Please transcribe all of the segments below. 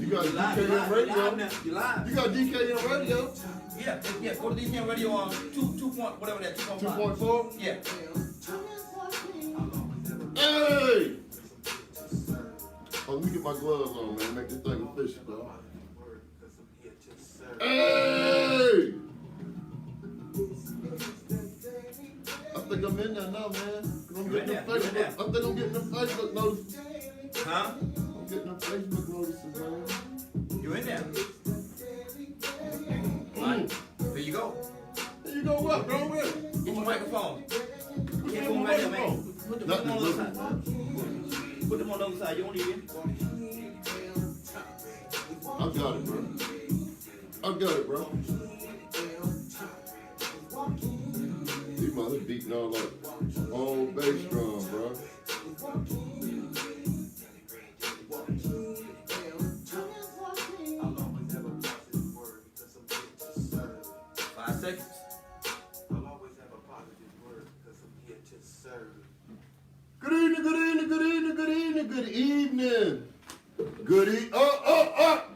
You got DKM Radio. You live. You got DKM Radio. Yeah. Go to DKM Radio on 2 point, whatever that, 2.5. 2.4? Yeah. Hey! Oh, let me get my gloves on, man. Make this thing official, dog. Hey! I think I'm in there now, man. I'm getting them Facebook. I think I'm getting them Facebook notices. Huh? I'm getting them Facebook notices, man. You in there? Right. There you go. There you go, what, bro? Get your microphone. Get them right there, man. Put them on the other side. Put them on the other side. You don't need it. I got it, bro. I got it, bro. These mother beating all like old bass drum, bro. 5 seconds. I'll always have a positive word because I'm here to serve. Good evening, good evening, good evening, good evening, good evening. Good evening.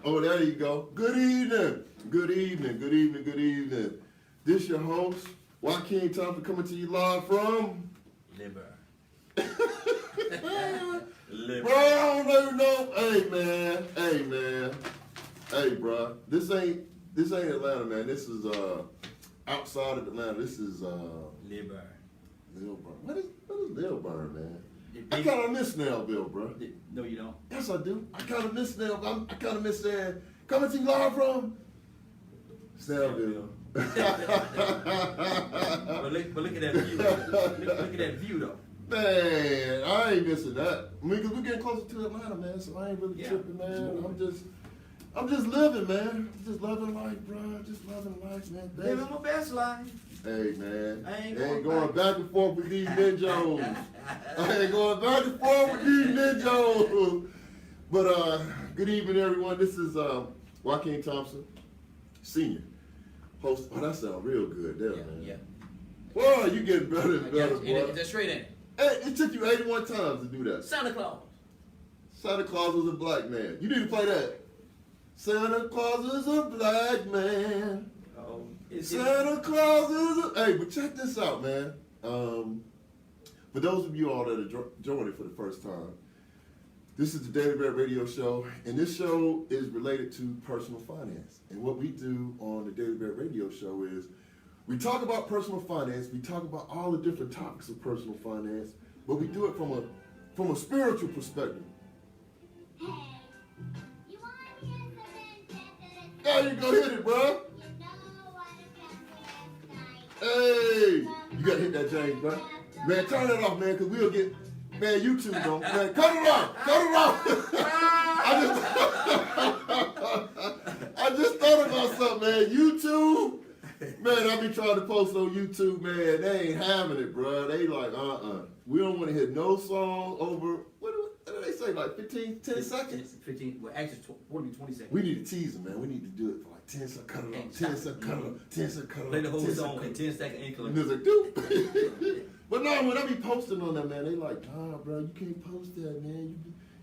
Oh, there you go. Good evening. Good evening, good evening, good evening. This your host, Joaquin Thompson, coming to you live from Liber. Bro, I don't even know. Hey man. Hey bro. This ain't Atlanta, man. This is outside of Atlanta. This is Liber. Lilburn. What is Lilburn, man? I kind of miss Snellville, bro. No, you don't. Yes, I do. I kind of miss Snellville. I kind of miss saying, coming to you live from Snellville. But look at that view. Look at that view, though. Man, I ain't missing that. I mean, because we're getting closer to Atlanta, man, so I ain't really tripping, man. I'm just living, man. Just loving life, bro. Just loving life, man. Living my best life. Hey, man. I ain't going back and forth with these ninjas. I ain't going back and forth with these ninjas. But good evening, everyone. This is Joaquin Thompson, Senior, host. Oh, that sounds real good there, man. Yeah. Boy, you getting better and better, boy. It's straight in. Hey, it took you 81 times to do that. Santa Claus. Santa Claus was a black man. You need to play that. Santa Claus is a black man. Oh, Santa Claus is a... Hey, but check this out, man. For those of you all that are joining for the first time, this is the Daily Bear Radio Show, and this show is related to personal finance. And what we do on the Daily Bear Radio Show is we talk about personal finance, we talk about all the different topics of personal finance, but we do it from a spiritual perspective. There you go, hit it, bro. Hey, you gotta hit that, James, bro. Man, turn it off, man, because we'll get, man, YouTube don't. Man, cut it off. I just thought about something, man. YouTube, man, I be trying to post on YouTube, man. They ain't having it, bro. They like, we don't want to hear no song over, what do they say, like 10 seconds? 15, well, actually, 20 seconds. We need to tease them, man. We need to do it for like 10 seconds, cut it off, 10 seconds, cut it off, 10 seconds, cut it off. Play the whole song in 10 second increments. And it's like, dude. But no, when I be posting on that, man, they like, bro, you can't post that, man.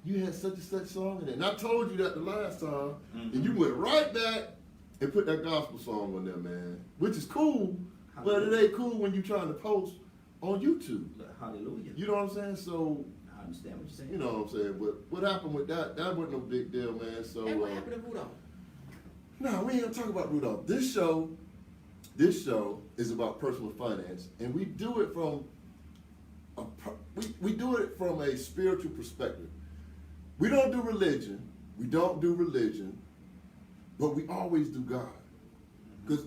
You had such and such song in it. And I told you that the last time, and you went right back and put that gospel song on there, man. Which is cool, but it ain't cool when you trying to post on YouTube. Hallelujah. You know what I'm saying? So, I understand what you're saying. you know what I'm saying? But what happened with that? That wasn't no big deal, man. So, Hey, what happened to Rudolph? no, we ain't gonna talk about Rudolph. This show is about personal finance, and we do it from we do it from a spiritual perspective. We don't do religion. But we always do God. Because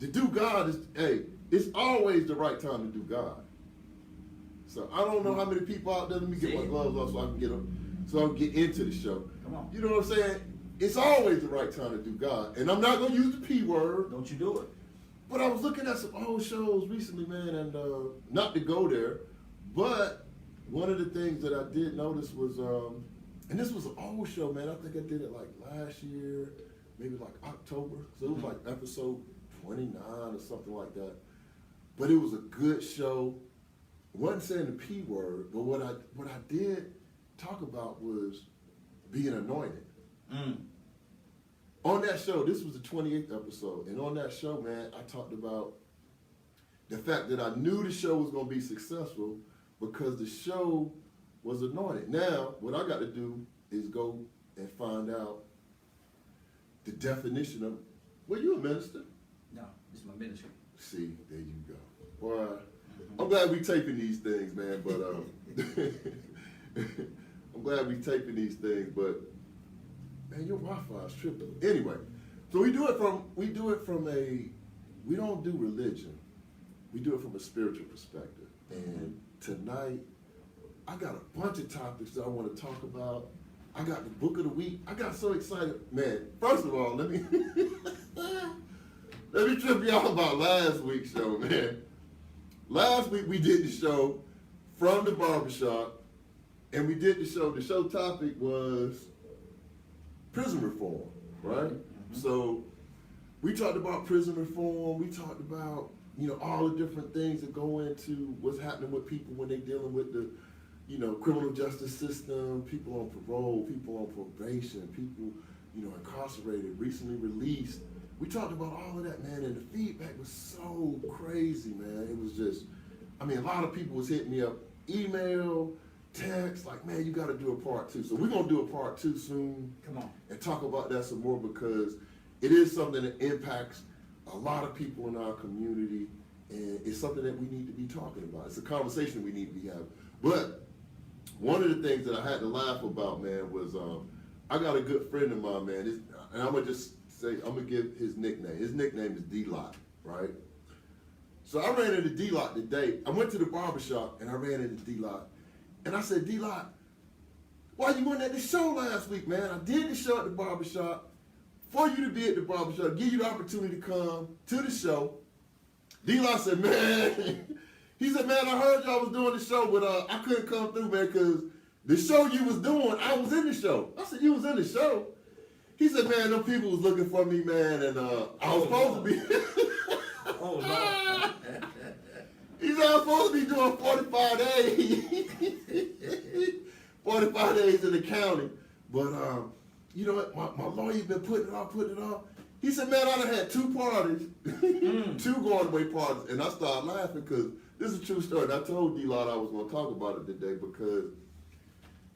to do God is, it's always the right time to do God. So I don't know how many people out there. Let me get my gloves off so I can get them, so I can get into the show. Come on. You know what I'm saying? It's always the right time to do God. And I'm not going to use the P word. Don't you do it. But I was looking at some old shows recently, man, and not to go there, but one of the things that I did notice was, and this was an old show, man. I think I did it like last year, maybe like October. So it was like episode 29 or something like that. But it was a good show. I wasn't saying the P word, but what I did talk about was being anointed. on that show, this was the 28th episode, and on that show, man, I talked about the fact that I knew the show was going to be successful because the show was anointed. Now, what I got to do is go and find out the definition of, well, you a minister? No, it's my ministry. See, there you go. Boy, I'm glad we taping these things, man, but I'm glad we taping these things, but man, your Wi-Fi is tripping. Anyway, so we do it from we don't do religion. We do it from a spiritual perspective. And tonight, I got a bunch of topics that I want to talk about. I got the book of the week. I got so excited. Man, first of all, let me trip y'all about last week's show, man. Last week we did the show from the barbershop, and we did the show topic was prison reform, right? Mm-hmm. So we talked about prison reform, we talked about, all the different things that go into what's happening with people when they're dealing with the, criminal justice system, people on parole, people on probation, people, incarcerated, recently released. We talked about all of that, man, and the feedback was so crazy, man. It was just, a lot of people was hitting me up, email, text, like, man, you got to do a part 2. So we're going to do a part 2 soon. Come on. And talk about that some more because it is something that impacts a lot of people in our community, and it's something that we need to be talking about. It's a conversation we need to be having. But one of the things that I had to laugh about, man, was I got a good friend of mine, man, and I'm going to just say, I'm going to give his nickname. His nickname is D-Lot, right? So I ran into D-Lot today. I went to the barbershop, and I ran into D-Lot. And I said, D-Lot, why you weren't at the show last week, man? I did the show at the barbershop. For you to be at the barbershop, give you the opportunity to come to the show. D-Lot said, man, he said, man, I heard y'all was doing the show, but I couldn't come through, man, because the show you was doing, I was in the show. I said, you was in the show? He said, man, them people was looking for me, man, and I was supposed to be. Oh, no. He said, I was supposed to be doing 45 days. 45 days in the county. But, you know what, my lawyer been putting it off. He said, man, I done had 2 parties, 2 going away parties. And I started laughing because this is a true story. And I told D-Lot I was going to talk about it today because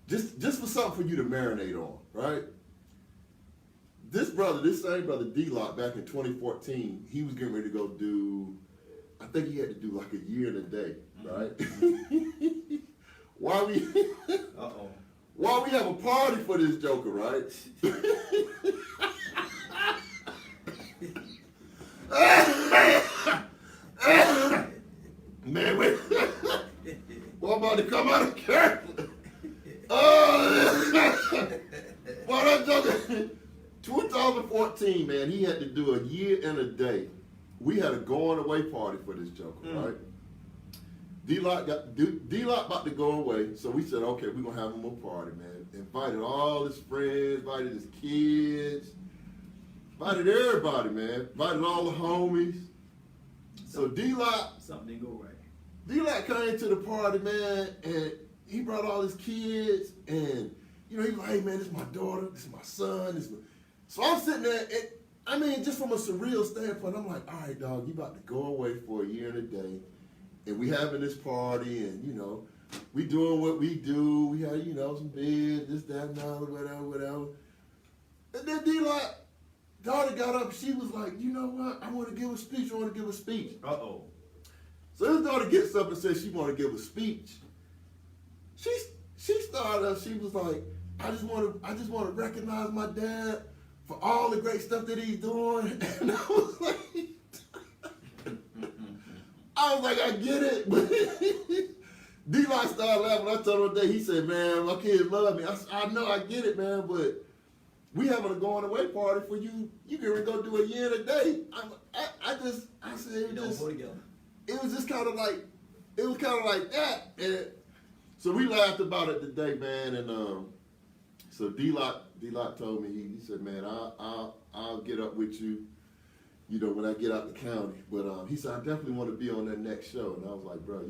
just for something for you to marinate on, right? This same brother D-Lot, back in 2014, he was getting ready to go do, I think he had to do like a year and a day, right? Why we have a party for this joker, right? Man, wait. Well, I'm about to come out of character. Well, that joker, 2014, man, he had to do a year and a day. We had a going away party for this joker, right? D-Lot about to go away, so we said, okay, we're gonna have him a party, man. Invited all his friends, invited his kids, invited everybody, man. Invited all the homies. So D-Lot, something didn't go right. D-Lot came to the party, man, and he brought all his kids, and he was like, hey, man, this is my daughter, this is my son, So I'm sitting there, and just from a surreal standpoint, I'm like, all right, dog, you about to go away for a year and a day, and we having this party, and, we doing what we do, we had, some beers, this, that, and the other, whatever. And then D-Lot, daughter got up, she was like, you know what, I want to give a speech. Uh-oh. So his daughter gets up and says she want to give a speech. She started up, she was like, I just want to recognize my dad for all the great stuff that he's doing. And I was like, I get it. But D-Lot started laughing. I told him one day, he said, man, my kids love me. I know, I get it, man, but we having a going away party for you. You can go do a year and a day. I said, it was just kind of like that. And so we laughed about it today, man. And so D-Lot told me, he said, man, I'll get up with you, when I get out the county. But he said, I definitely want to be on that next show. And I was like, bro,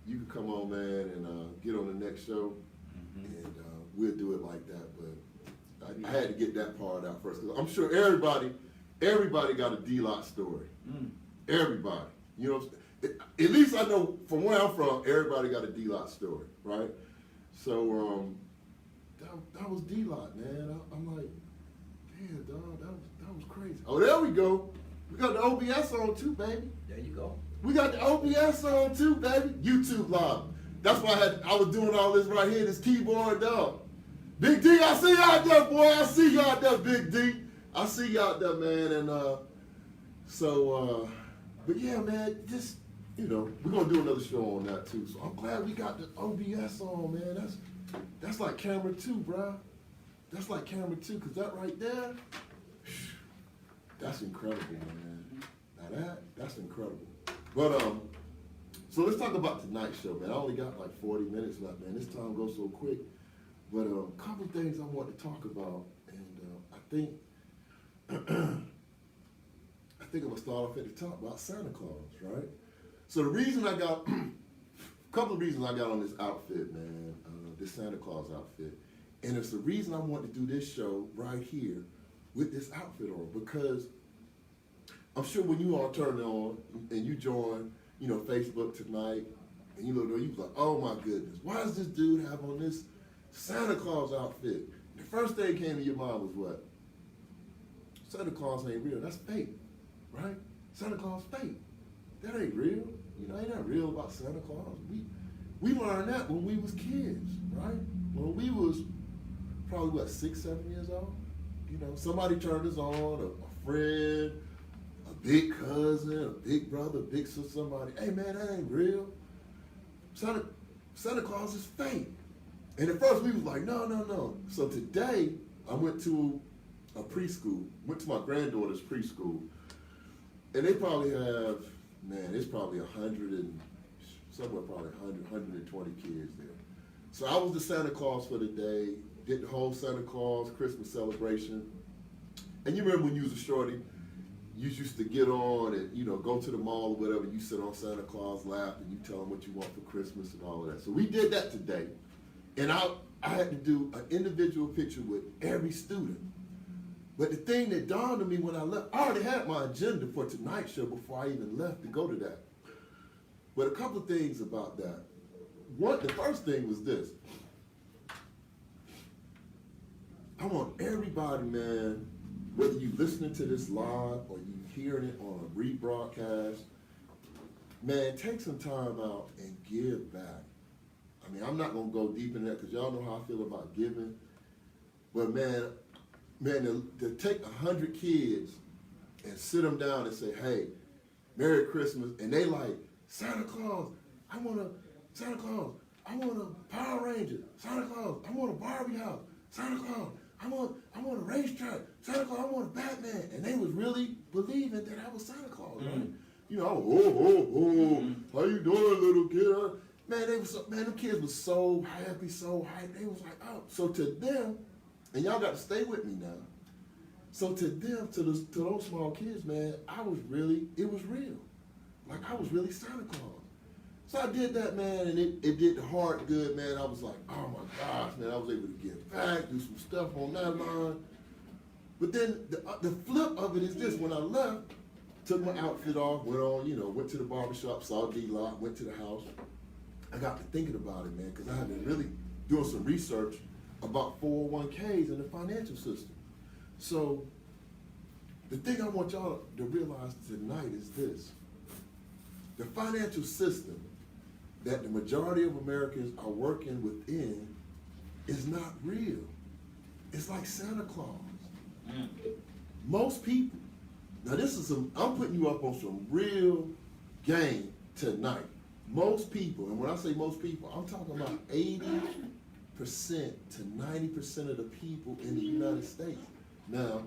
you can come on, man, and get on the next show, and we'll do it like that. But I had to get that part out first, because I'm sure everybody got a D-Lot story. Everybody. You know, at least I know from where I'm from, everybody got a D-Lot story, right? So, that was D-Lot, man. I'm like, damn, dog, that was crazy. Oh, there we go. We got the OBS on too, baby. There you go. We got the OBS on too, baby. YouTube live. That's why I was doing all this right here, this keyboard, dog. Big D, I see you out there, boy. I see you out there, Big D. I see you out there, man. And but yeah, man, just, you know, we're gonna do another show on that too. So I'm glad we got the OBS on, man. That's like camera 2, bro. That's like camera 2, cause that right there, that's incredible, man. Now that's incredible. But so let's talk about tonight's show, man. I only got like 40 minutes left, man. This time goes so quick. But a couple of things I want to talk about, and I think I'm gonna start off at the top about Santa Claus, right? So the reason a couple of reasons I got on this outfit, man, this Santa Claus outfit, and it's the reason I want to do this show right here with this outfit on, because I'm sure when you all turn it on and you join, you know, Facebook tonight, and you look there, you was like, oh my goodness, why does this dude have on this Santa Claus outfit? The first thing came to your mind was what? Santa Claus ain't real. That's fake, right? Santa Claus fake. That ain't real. You know, ain't that real about Santa Claus? We learned that when we was kids, right? When we was probably what, 6, 7 years old. You know, somebody turned us on, a friend, a big cousin, a big brother, a big sister, somebody. Hey man, that ain't real. Santa Claus is fake. And at first we was like, no. So today I went to a preschool, went to my granddaughter's preschool, and they probably have, man, it's probably 100 and somewhere probably 100, 120 kids there. So I was the Santa Claus for the day, did the whole Santa Claus Christmas celebration. And you remember when you was a shorty, you used to get on and, you know, go to the mall or whatever, you sit on Santa Claus' lap and you tell him what you want for Christmas and all of that. So we did that today. And I had to do an individual picture with every student. But the thing that dawned on me when I left, I already had my agenda for tonight's show before I even left to go to that. But a couple of things about that. The first thing was this. I want everybody, man, whether you listening to this live or you hearing it on a rebroadcast, man, take some time out and give back. I mean, I'm not going to go deep in that because y'all know how I feel about giving. But man, to take 100 kids and sit them down and say, hey, Merry Christmas, and they like, Santa Claus, I want a Power Ranger. Santa Claus, I want a Barbie house. Santa Claus, I want a racetrack. Santa Claus, I want a Batman. And they was really believing that I was Santa Claus, right? You know, how you doing, little kid? Man, the kids was so happy, so hyped. They was like, oh. So to them, and y'all got to stay with me now. So to them, to those small kids, man, it was real. Like I was really Santa Claus. So I did that, man, and it did the heart good, man. I was like, oh my gosh, man, I was able to give back, do some stuff on that line. But then the flip of it is this: when I left, took my outfit off, went to the barbershop, saw D-Lot, went to the house. I got to thinking about it, man, because I had been really doing some research about 401ks and the financial system. So the thing I want y'all to realize tonight is this: the financial system that the majority of Americans are working within is not real. It's like Santa Claus. Most people, now I'm putting you up on some real game tonight. Most people, and when I say most people, I'm talking about 80% to 90% of the people in the United States. Now,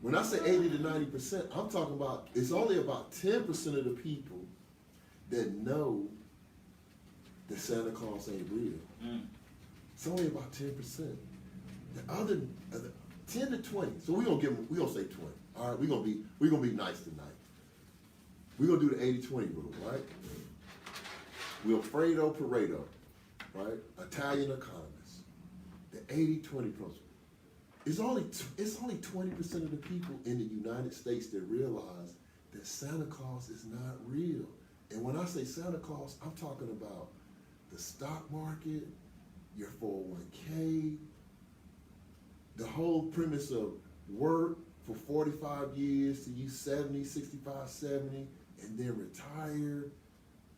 when I say 80 to 90%, I'm talking about it's only about 10% of the people that know that Santa Claus ain't real. It's only about 10%. The other 10 to 20. So we're gonna say 20. All right, we're gonna be nice tonight. We're gonna do the 80-20 rule, right? Wilfredo Pareto, right? Italian economist. The 80-20 principle. it's only 20% of the people in the United States that realize that Santa Claus is not real. And when I say Santa Claus, I'm talking about the stock market, your 401k, the whole premise of work for 45 years to you 70, 65, 70, and then retire.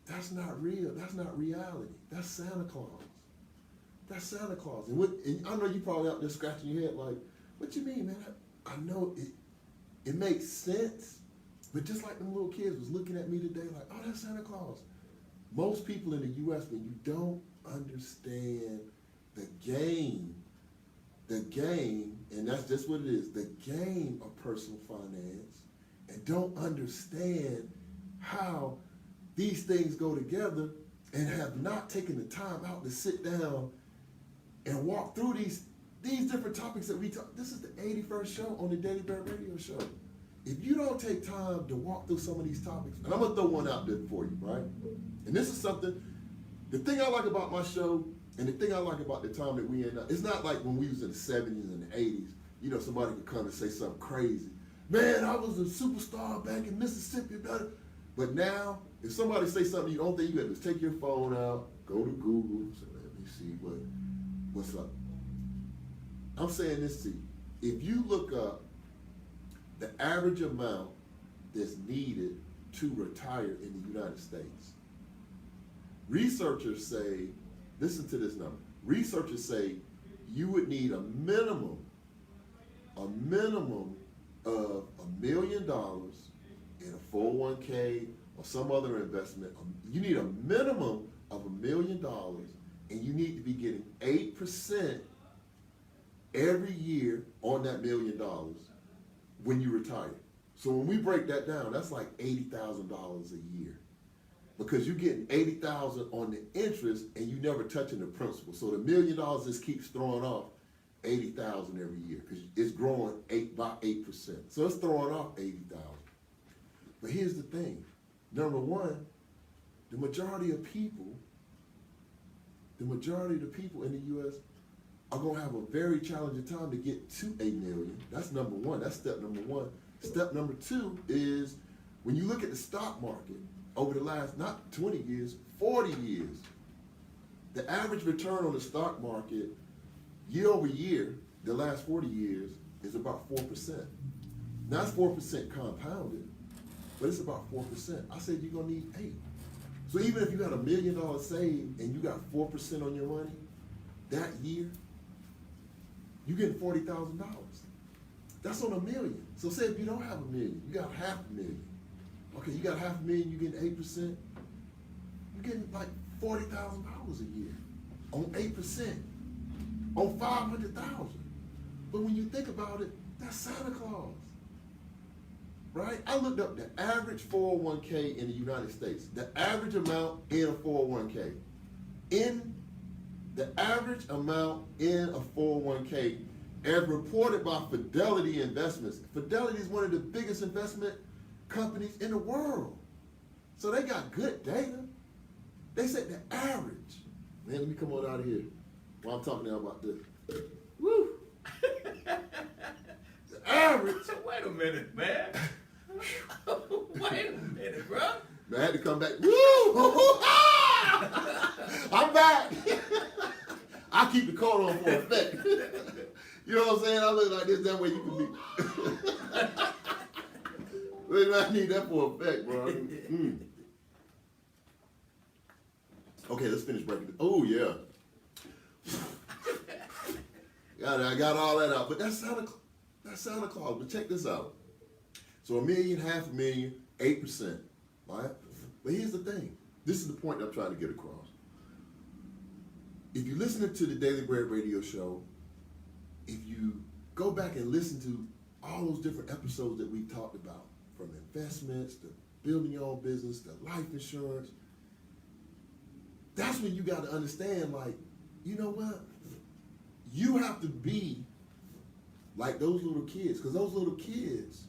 That's not real. That's not reality. That's Santa Claus. That's Santa Claus. And I know you probably out there scratching your head like, what you mean, man? I know it makes sense, but just like them little kids was looking at me today like, oh, that's Santa Claus. Most people in the U.S., when you don't understand the game, and that's just what it is, the game of personal finance, and don't understand how these things go together, and have not taken the time out to sit down and walk through these different topics that we talk. This is the 81st show on the Daily Bear Radio Show. If you don't take time to walk through some of these topics, and I'm gonna throw one out there for you, right? And this is something, the thing I like about my show, and the thing I like about the time that we in now, it's not like when we was in the 70s and the 80s, you know, somebody could come and say something crazy. Man, I was a superstar back in Mississippi, but now, if somebody say something, you don't think you got to just take your phone out, go to Google, say, let me see what's up. I'm saying this to you. If you look up the average amount that's needed to retire in the United States, researchers say, listen to this number. Researchers say you would need a minimum of $1 million in a 401k or some other investment. You need a minimum of $1 million, and you need to be getting 8% every year on that $1 million when you retire. So when we break that down, that's like $80,000 a year, because you're getting $80,000 on the interest and you never touching the principal. So the $1 million just keeps throwing off $80,000 every year because it's growing by 8%. So it's throwing off $80,000. But here's the thing. Number one, the majority of the people in the U.S. are going to have a very challenging time to get to $1 million. That's number one. That's step number one. Step number two is when you look at the stock market over the last, not 20 years, 40 years, the average return on the stock market year over year, the last 40 years, is about 4%. Now it's 4% compounded, but it's about 4%. I said you're going to need 8. So even if you got $1 million saved and you got 4% on your money that year, you're getting $40,000. That's on $1 million. So say if you don't have $1 million, you got $500,000. Okay, you got $500,000, you're getting 8%. You're getting like $40,000 a year on 8%, on $500,000. But when you think about it, that's Santa Claus, right? I looked up the average 401k in the United States, the average amount in a 401k. The average amount in a 401k, as reported by Fidelity Investments. Fidelity is one of the biggest investment companies in the world. So they got good data. They said the average. Man, let me come on out of here while I'm talking now about this. Woo! The average. So wait a minute, man. Wait a minute, bro. Man, I had to come back. Woo! I'm back. I keep the coat on for effect. You know what I'm saying? I look like this, that way you can be. I need that for effect, bro. Okay, let's finish breaking it. Oh, yeah. I got all that out. But that's Santa Claus. But check this out. So $1 million, $500,000, 8%. Right? But here's the thing. This is the point I'm trying to get across. If you're listening to the Daily Bread Radio Show, if you go back and listen to all those different episodes that we talked about, from investments to building your own business to life insurance, that's when you got to understand, like, you know what? You have to be like those little kids, because those little kids,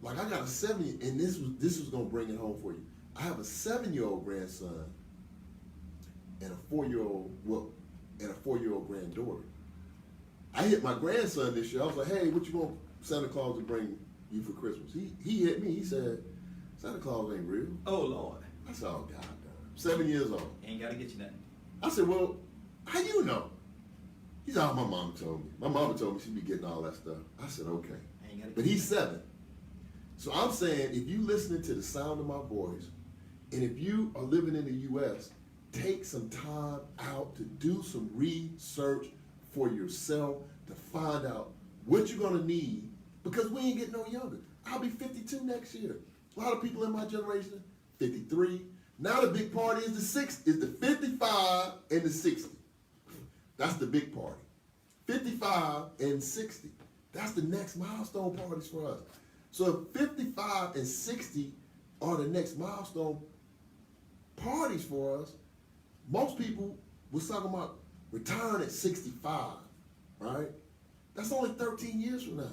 like I got a 7, and this was gonna bring it home for you. I have a 7-year-old grandson and a 4-year-old, and a 4-year-old granddaughter. I hit my grandson this year. I was like, hey, what you want Santa Claus to bring you for Christmas? He hit me. He said, Santa Claus ain't real. Oh, Lord. I said, oh, God. 7 years old. Ain't got to get you nothing. I said, well, how you know? He said, oh, my mom told me. My mama told me she'd be getting all that stuff. I said, okay. Ain't gotta But get he's 7. So I'm saying, if you listening to the sound of my voice, and if you are living in the U.S., take some time out to do some research for yourself to find out what you're going to need, because we ain't getting no younger. I'll be 52 next year. A lot of people in my generation, 53. Now the big party is the 55 and the 60. That's the big party. 55 and 60. That's the next milestone parties for us. So if 55 and 60 are the next milestone parties for us, most people was talking about retiring at 65, right? That's only 13 years from now.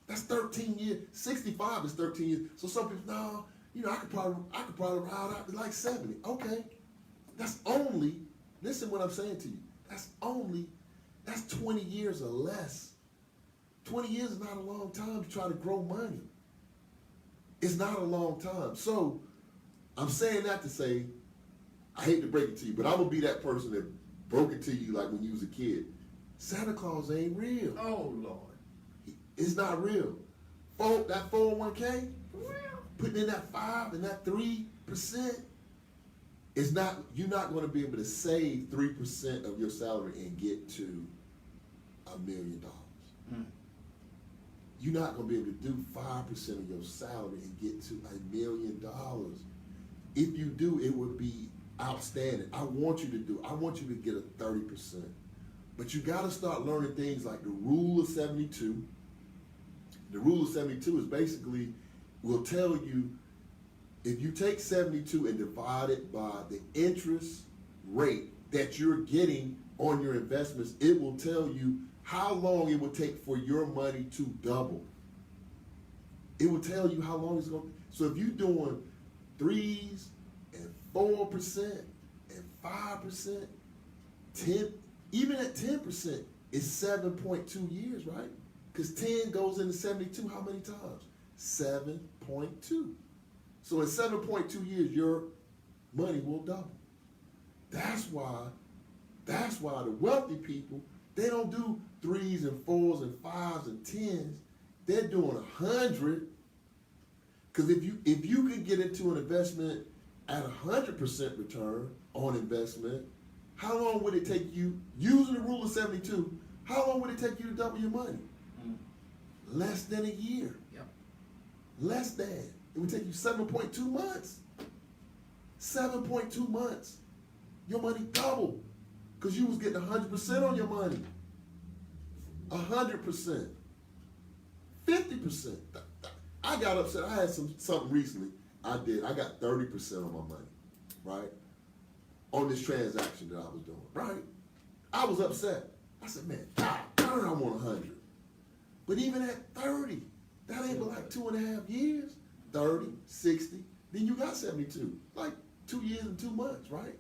That's 13 years. 65 is 13 years. So some people, no, you know, I could probably ride out to like 70. Okay. That's only, listen what I'm saying to you. That's 20 years or less. 20 years is not a long time to try to grow money. It's not a long time. So I'm saying that to say, I hate to break it to you, but I'm gonna be that person that broke it to you like when you was a kid. Santa Claus ain't real. Oh, Lord. It's not real. That 401k, putting in that 5 and that 3%, it's not. You're not going to be able to save 3% of your salary and get to $1 million. You're not going to be able to do 5% of your salary and get to $1 million. If you do, it would be outstanding. I want you to get a 30%. But you got to start learning things like the rule of 72. The rule of 72 is basically, will tell you, if you take 72 and divide it by the interest rate that you're getting on your investments, it will tell you how long it will take for your money to double. It will tell you how long it's going to. So if you're doing 3s and 4% and 5%, 10, even at 10%, it's 7.2 years, right? Because 10 goes into 72 how many times? 7.2. So in 7.2 years, your money will double. That's why the wealthy people, they don't do 3s and 4s and 5s and 10s. They're doing 100. Because if you can get into an investment at 100% return on investment, how long would it take you, using the rule of 72, how long would it take you to double your money? Less than a year. Yep. Less than. It would take you 7.2 months. 7.2 months. Your money doubled. Because you was getting 100% on your money. 100%. 50%. I got upset. I had something recently. I got 30% on my money. Right? On this transaction that I was doing. Right? I was upset. I said, man, God darn, I want 100. But even at 30, that ain't but like 2.5 years. 30, 60, then you got 72. Like 2 years and 2 months, right?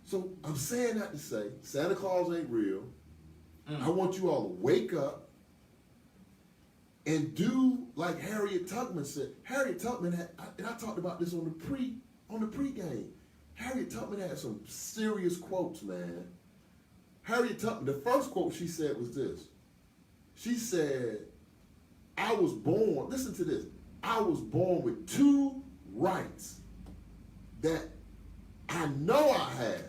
So I'm saying that to say, Santa Claus ain't real. I want you all to wake up and do like Harriet Tubman said. Harriet Tubman had, and I talked about this on the pregame. Harriet Tubman had some serious quotes, man. Harriet Tubman, the first quote she said was this. She said, I was born, listen to this, I was born with 2 rights that I know I have.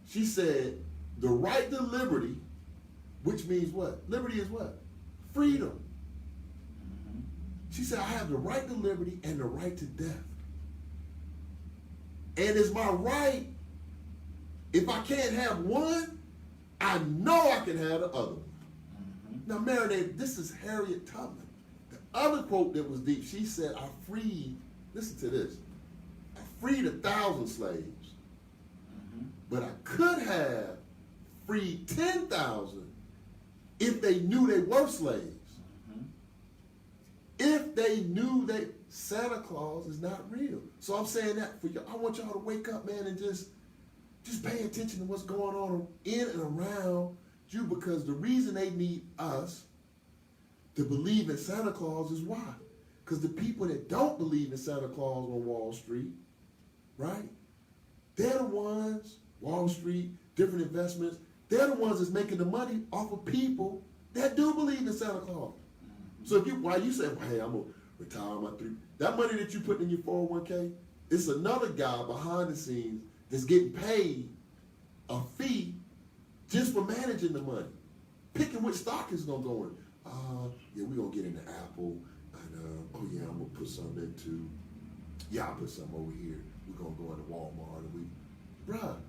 She said, the right to liberty, which means what? Liberty is what? Freedom. She said, I have the right to liberty and the right to death. And it's my right, if I can't have one, I know I can have the other one. Now, marinate, this is Harriet Tubman. The other quote that was deep, she said, I freed, listen to this, I freed 1,000 slaves, but I could have freed 10,000 if they knew they were slaves. If they knew that Santa Claus is not real. So I'm saying that for you. I want y'all to wake up, man, and just just pay attention to what's going on in and around you, because the reason they need us to believe in Santa Claus is why? Because the people that don't believe in Santa Claus on Wall Street, right? They're the ones, Wall Street, different investments, they're the ones that's making the money off of people that do believe in Santa Claus. So if you, why you say, well, hey, I'm gonna retire my that money that you put in your 401k, it's another guy behind the scenes that's getting paid a fee just for managing the money, picking which stock is gonna go in. Yeah, we're gonna get into Apple, and oh yeah, I'm gonna put some into, yeah, I'll put some over here. We're gonna go into Walmart, and bruh,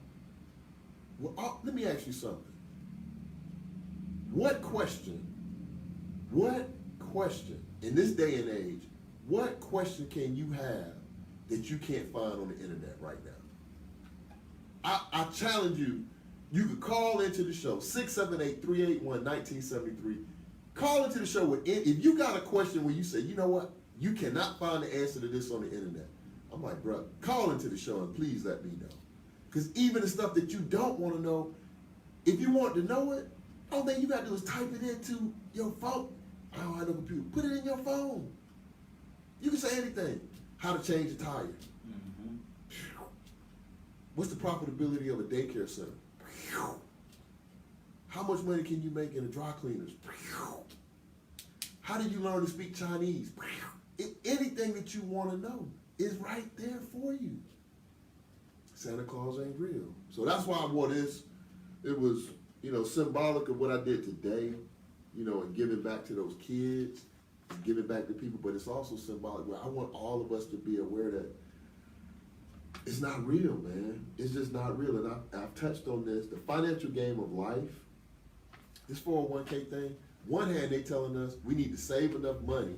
well, let me ask you something. What question in this day and age, what question can you have that you can't find on the internet right now? I challenge you, you could call into the show, 678-381-1973. Call into the show with, if you got a question where you say, you know what, you cannot find the answer to this on the internet. I'm like, bro, call into the show and please let me know. Because even the stuff that you don't want to know, if you want to know it, all thing you got to do is type it into your phone. I don't have no computer. Put it in your phone. You can say anything. How to change a tire. Mm-hmm. What's the profitability of a daycare center? How much money can you make in a dry cleaners? How did you learn to speak Chinese? Anything that you want to know is right there for you. Santa Claus ain't real. So that's why I wore this. It was, symbolic of what I did today, and giving back to those kids, and giving back to people, but it's also symbolic where I want all of us to be aware that it's not real, man. It's just not real. And I've touched on this, the financial game of life, this 401k thing. One hand, they telling us we need to save enough money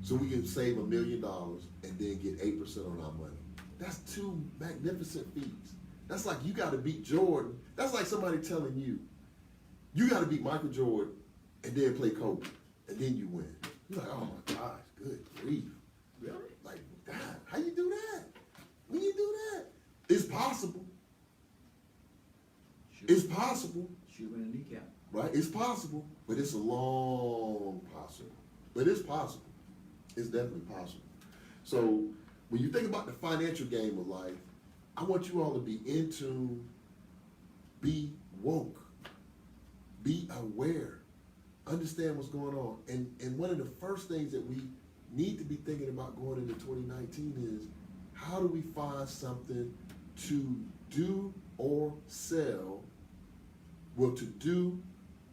so we can save $1 million and then get 8% on our money. That's two magnificent feats. That's like you got to beat Jordan. That's like somebody telling you, you got to beat Michael Jordan and then play Kobe, and then you win. You're like, oh my gosh, good grief. Really? Like, God, how you do that? When you do that? It's possible. It's possible. Shooting in the kneecap. Right? It's possible, but it's a long possible. But it's possible. It's definitely possible. So when you think about the financial game of life, I want you all to be in tune, be woke, be aware, understand what's going on. And one of the first things that we need to be thinking about going into 2019 is, how do we find something to do or sell, to do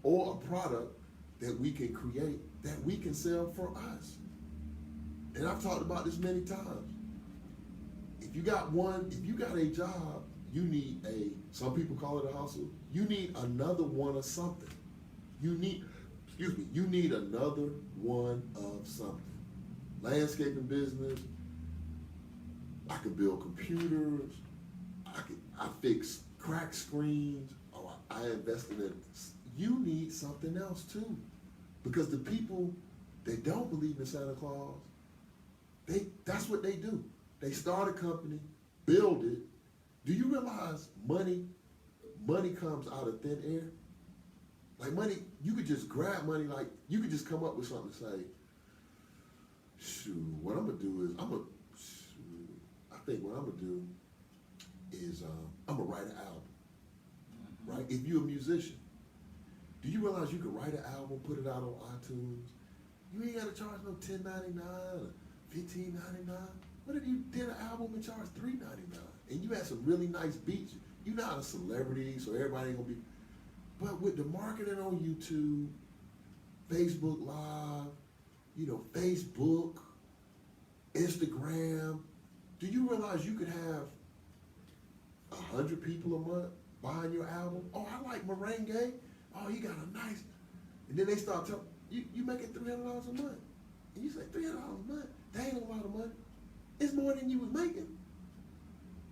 or a product that we can create, that we can sell for us. And I've talked about this many times. If you got a job, you need some people call it a hustle, you need another one of something. You need another one of something. Landscaping business, I could build computers, I fix crack screens, or I invested in, you need something else too. Because the people that don't believe in Santa Claus, that's what they do. They start a company, build it. Do you realize money comes out of thin air? Like money, you could just grab money, like you could just come up with something to say, shoot, what I'm gonna do is, I think what I'm gonna do is, I'm gonna write an album, right? If you're a musician, do you realize you can write an album, put it out on iTunes? You ain't gotta charge no $10.99 or $15.99. What if you did an album and charged $3.99 and you had some really nice beats? You're not a celebrity, so everybody ain't gonna be. But with the marketing on YouTube, Facebook Live, Facebook, Instagram, do you realize you could have 100 people a month buying your album? Oh, I like merengue. Oh, you got a nice. And then they start telling you making $300 a month. And you say, $300 a month? That ain't a lot of money. It's more than you was making.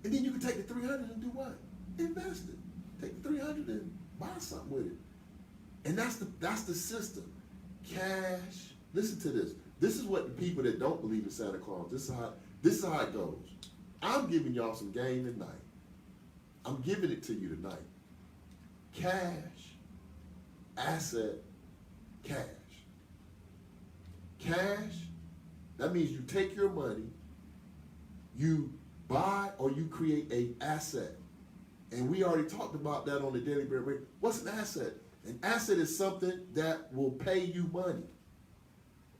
And then you can take the 300 and do what? Invest it. Take the 300 and buy something with it. And that's the system. Cash. Listen to this. This is what the people that don't believe in Santa Claus, this is how it goes. I'm giving y'all some game tonight. I'm giving it to you tonight. Cash, asset, cash. Cash, that means you take your money, you buy or you create an asset. And we already talked about that on the Daily Bread Radio. What's an asset? An asset is something that will pay you money.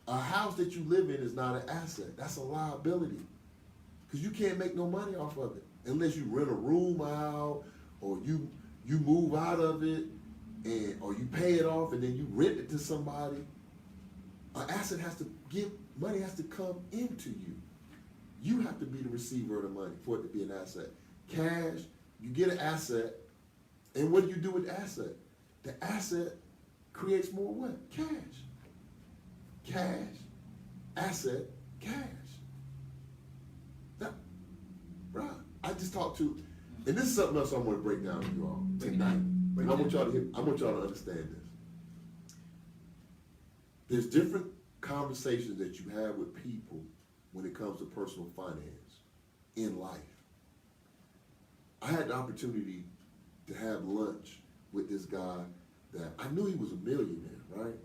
A house that you live in is not an asset. That's a liability. Because you can't make no money off of it unless you rent a room out or you move out of it or you pay it off and then you rent it to somebody. An asset has to money has to come into you. You have to be the receiver of the money for it to be an asset. Cash, you get an asset, and what do you do with the asset? The asset creates more what? Cash. Cash, asset, cash. That, right. I just talked to, and this is something else I'm going to break down with you all tonight. And I want y'all to understand this. There's different conversations that you have with people when it comes to personal finance in life. I had the opportunity to have lunch with this guy that I knew he was a millionaire, right?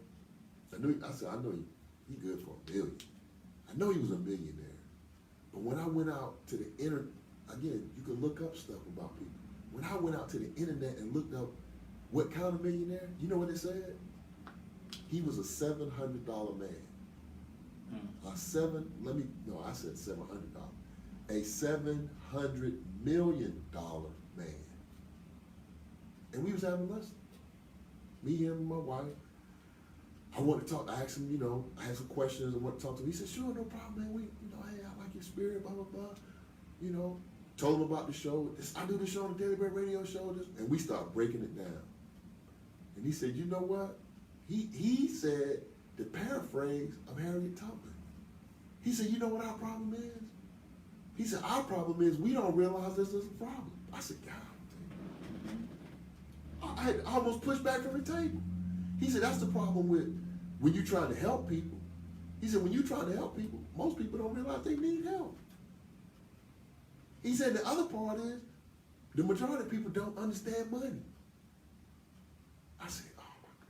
I know he good for $1 million. I know he was a millionaire. But when I went out to the internet, again, you can look up stuff about people. When I went out to the internet and looked up what kind of millionaire, you know what it said? He was a $700 man. I said $700. A $700 million man. And we was having lunch. Me, him, and my wife. I wanted to talk. I asked him, I had some questions. I wanted to talk to him. He said, "Sure, no problem, man. Hey, I like your spirit, blah, blah, blah." Told him about the show. I do the show on the Daily Bread Radio show. And we started breaking it down. And he said, "You know what?" He said the paraphrase of Harriet Tubman. He said, "You know what our problem is?" He said, "Our problem is we don't realize this is a problem." I said, "God." I almost pushed back from the table. He said, "That's the problem with when you're trying to help people." He said, "When you're trying to help people, most people don't realize they need help." He said, "The other part is the majority of people don't understand money." I said, "Oh my God."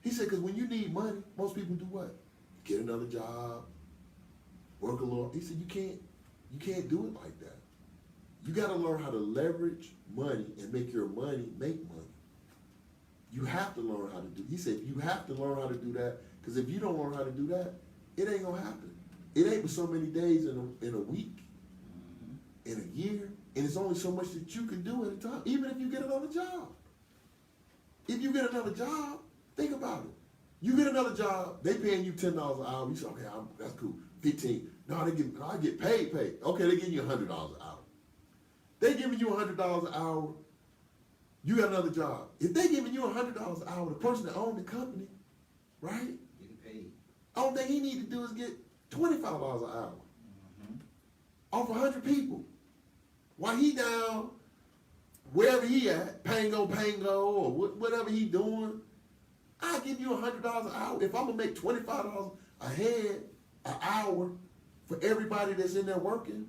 He said, "Because when you need money, most people do what? Get another job, work a little." He said, you can't do it like that. You got to learn how to leverage money and make your money make money. You have to learn how to do. He said, you have to learn how to do that, because if you don't learn how to do that, it ain't gonna happen. It ain't but so many days in a week, in a year, and it's only so much that you can do at a time, even if you get another job. If you get another job, think about it. You get another job, they paying you $10 an hour. You say, "Okay, that's cool. 15. No, I get paid. Okay, they give you $100 an hour. They giving you $100 an hour. You got another job. If they giving you $100 an hour, the person that owned the company, right? Getting paid. All thing he need to do is get $25 an hour off 100 people. While he down wherever he at, Pango, or whatever he doing, I'll give you $100 an hour. If I'm gonna make $25 a head, an hour for everybody that's in there working,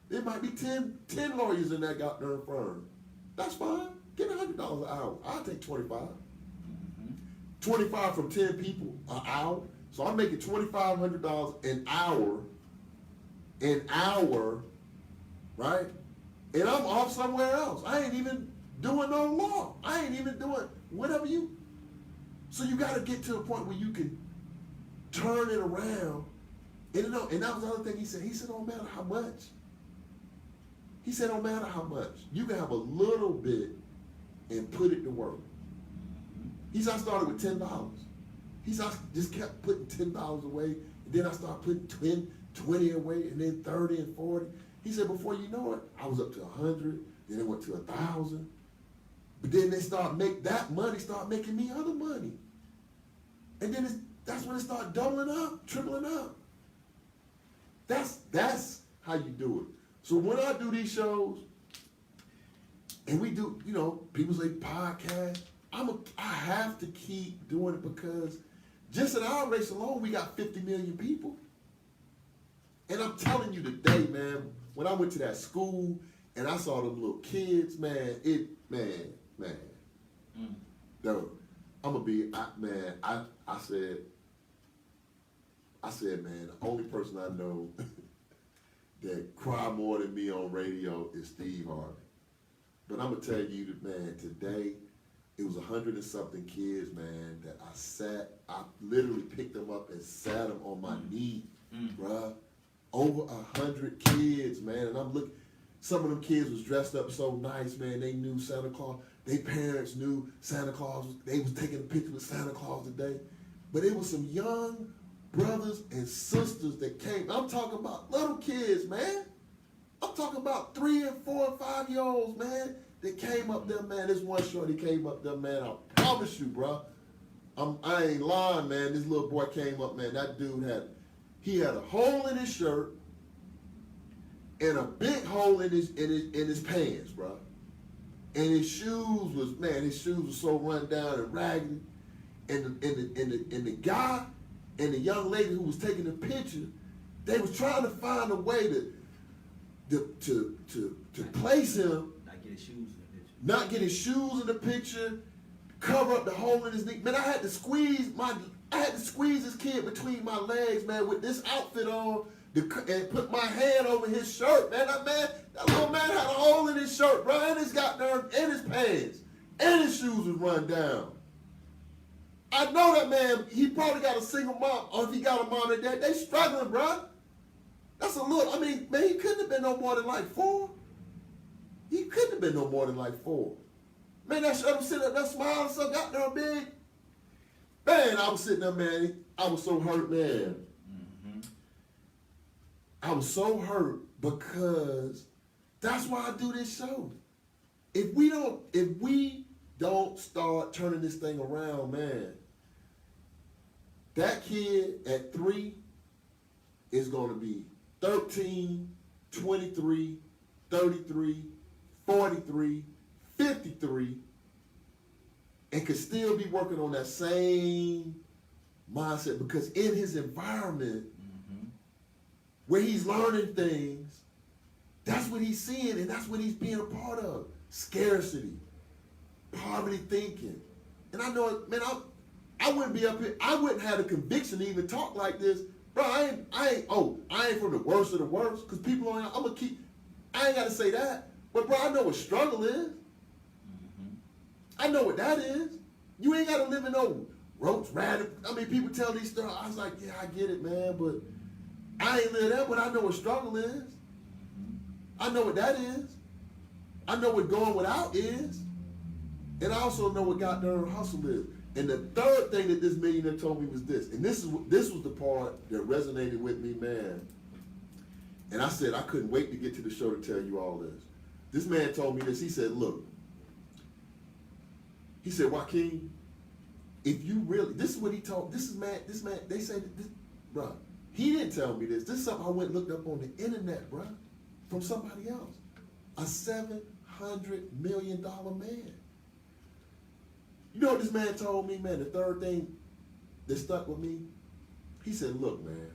there might be 10 lawyers in that goddamn firm. That's fine. Give me $100 an hour. I'll take 25. 25 from 10 people an hour. So I'm making $2,500 an hour, right? And I'm off somewhere else. I ain't even doing no law. I ain't even doing whatever you. So you got to get to a point where you can turn it around. And that was the other thing he said. He said, "Don't matter how much." He said, "Don't matter how much. You can have a little bit and put it to work." He said, "I started with $10. He said, I just kept putting $10 away. And then I started putting 20 away, and then 30 and 40. He said, before you know it, I was up to 100. Then it went to 1,000. But then that money start making me other money. And then that's when it started doubling up, tripling up. That's how you do it. So when I do these shows, and we do, people say podcast, I have to keep doing it, because just in our race alone, we got 50 million people. And I'm telling you today, man, when I went to that school and I saw them little kids, man. Man. Mm. Though, I'm gonna be, I said, man, the only person I know that cry more than me on radio is Steve Harvey. But I'm gonna tell you that, man, today, it was 100 and something kids, man, that I literally picked them up and sat them on my knee, bruh. Over 100 kids, man, and I'm looking, some of them kids was dressed up so nice, man, they knew Santa Claus, their parents knew Santa Claus, they was taking a picture with Santa Claus today. But it was some young brothers and sisters that came, I'm talking about little kids, man. I'm talking about 3 and 4 and 5 year olds, man, that came up there, man. This one shorty came up there, man. I promise you, bro. I ain't lying, man. This little boy came up, man. That dude had a hole in his shirt and a big hole in his pants, bro. And his shoes were so run down and raggedy. And the guy and the young lady who was taking the picture, they was trying to find a way to place him, not get his shoes in the picture, cover up the hole in his knee. Man, I had to squeeze this kid between my legs, man, with this outfit on, and put my hand over his shirt, man. That little man had a hole in his shirt, bro, and his and his pants, and his shoes was run down. I know that man, he probably got a single mom, or if he got a mom and dad, they struggling, bro. That's a little, man, he couldn't have been no more than like 4. He couldn't have been no more than like 4. Man, that shirt was sitting up there smiling, so got there big. Man, I was sitting there, man, I was so hurt, man. Mm-hmm. I was so hurt because that's why I do this show. If we don't start turning this thing around, man, that kid at 3 is going to be 13, 23, 33, 43, 53, and could still be working on that same mindset, because in his environment, where he's learning things, that's what he's seeing, and that's what he's being a part of. Scarcity, poverty thinking. And I know, man, I wouldn't be up here, I wouldn't have the conviction to even talk like this. Bro, I ain't from the worst of the worst, because people on, I ain't got to say that. But bro, I know what struggle is. I know what that is. You ain't got to live in no ropes, people tell these stories. I was like, yeah, I get it, man, but I ain't live that, but I know what struggle is. I know what that is. I know what going without is. And I also know what goddamn hustle is. And the third thing that this millionaire told me was this. And this was the part that resonated with me, man. And I said, I couldn't wait to get to the show to tell you all this. This man told me this. He said, look. He said, Joaquin, if you really, this is what he told, this man, they said, bro, he didn't tell me this. This is something I went and looked up on the internet, bro, from somebody else. A $700 million man. You know what this man told me, man? The third thing that stuck with me, he said, look, man,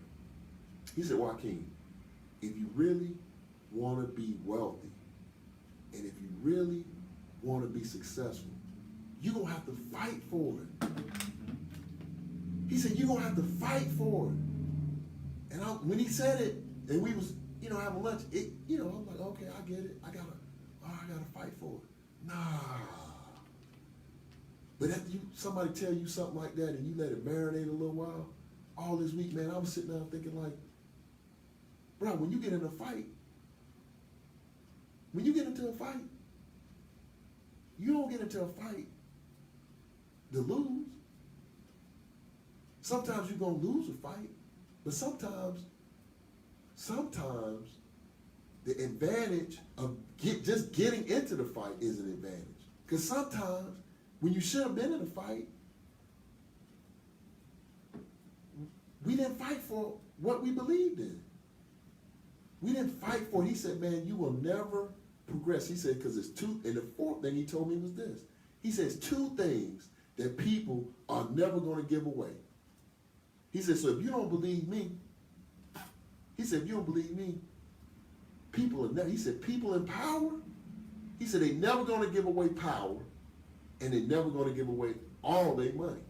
he said, Joaquin, if you really want to be wealthy, and if you really want to be successful, you're going to have to fight for it. He said, you're going to have to fight for it. And when he said it, and we was, having lunch, I'm like, okay, I get it. I got to fight for it. Nah. But after somebody tell you something like that and you let it marinate a little while, all this week, man, I was sitting there thinking like, bro, when you get in a fight, you don't get into a fight to lose. Sometimes you're going to lose a fight, but sometimes the advantage of just getting into the fight is an advantage. Because sometimes when you should have been in a fight, we didn't fight for what we believed in. We didn't fight for it. He said, man, you will never progress. He said, because it's two, and the fourth thing he told me was this. He says 2 things that people are never going to give away. He said, so if you don't believe me, he said, if you don't believe me, he said, people in power, he said, they never going to give away power, and they're never going to give away all their money.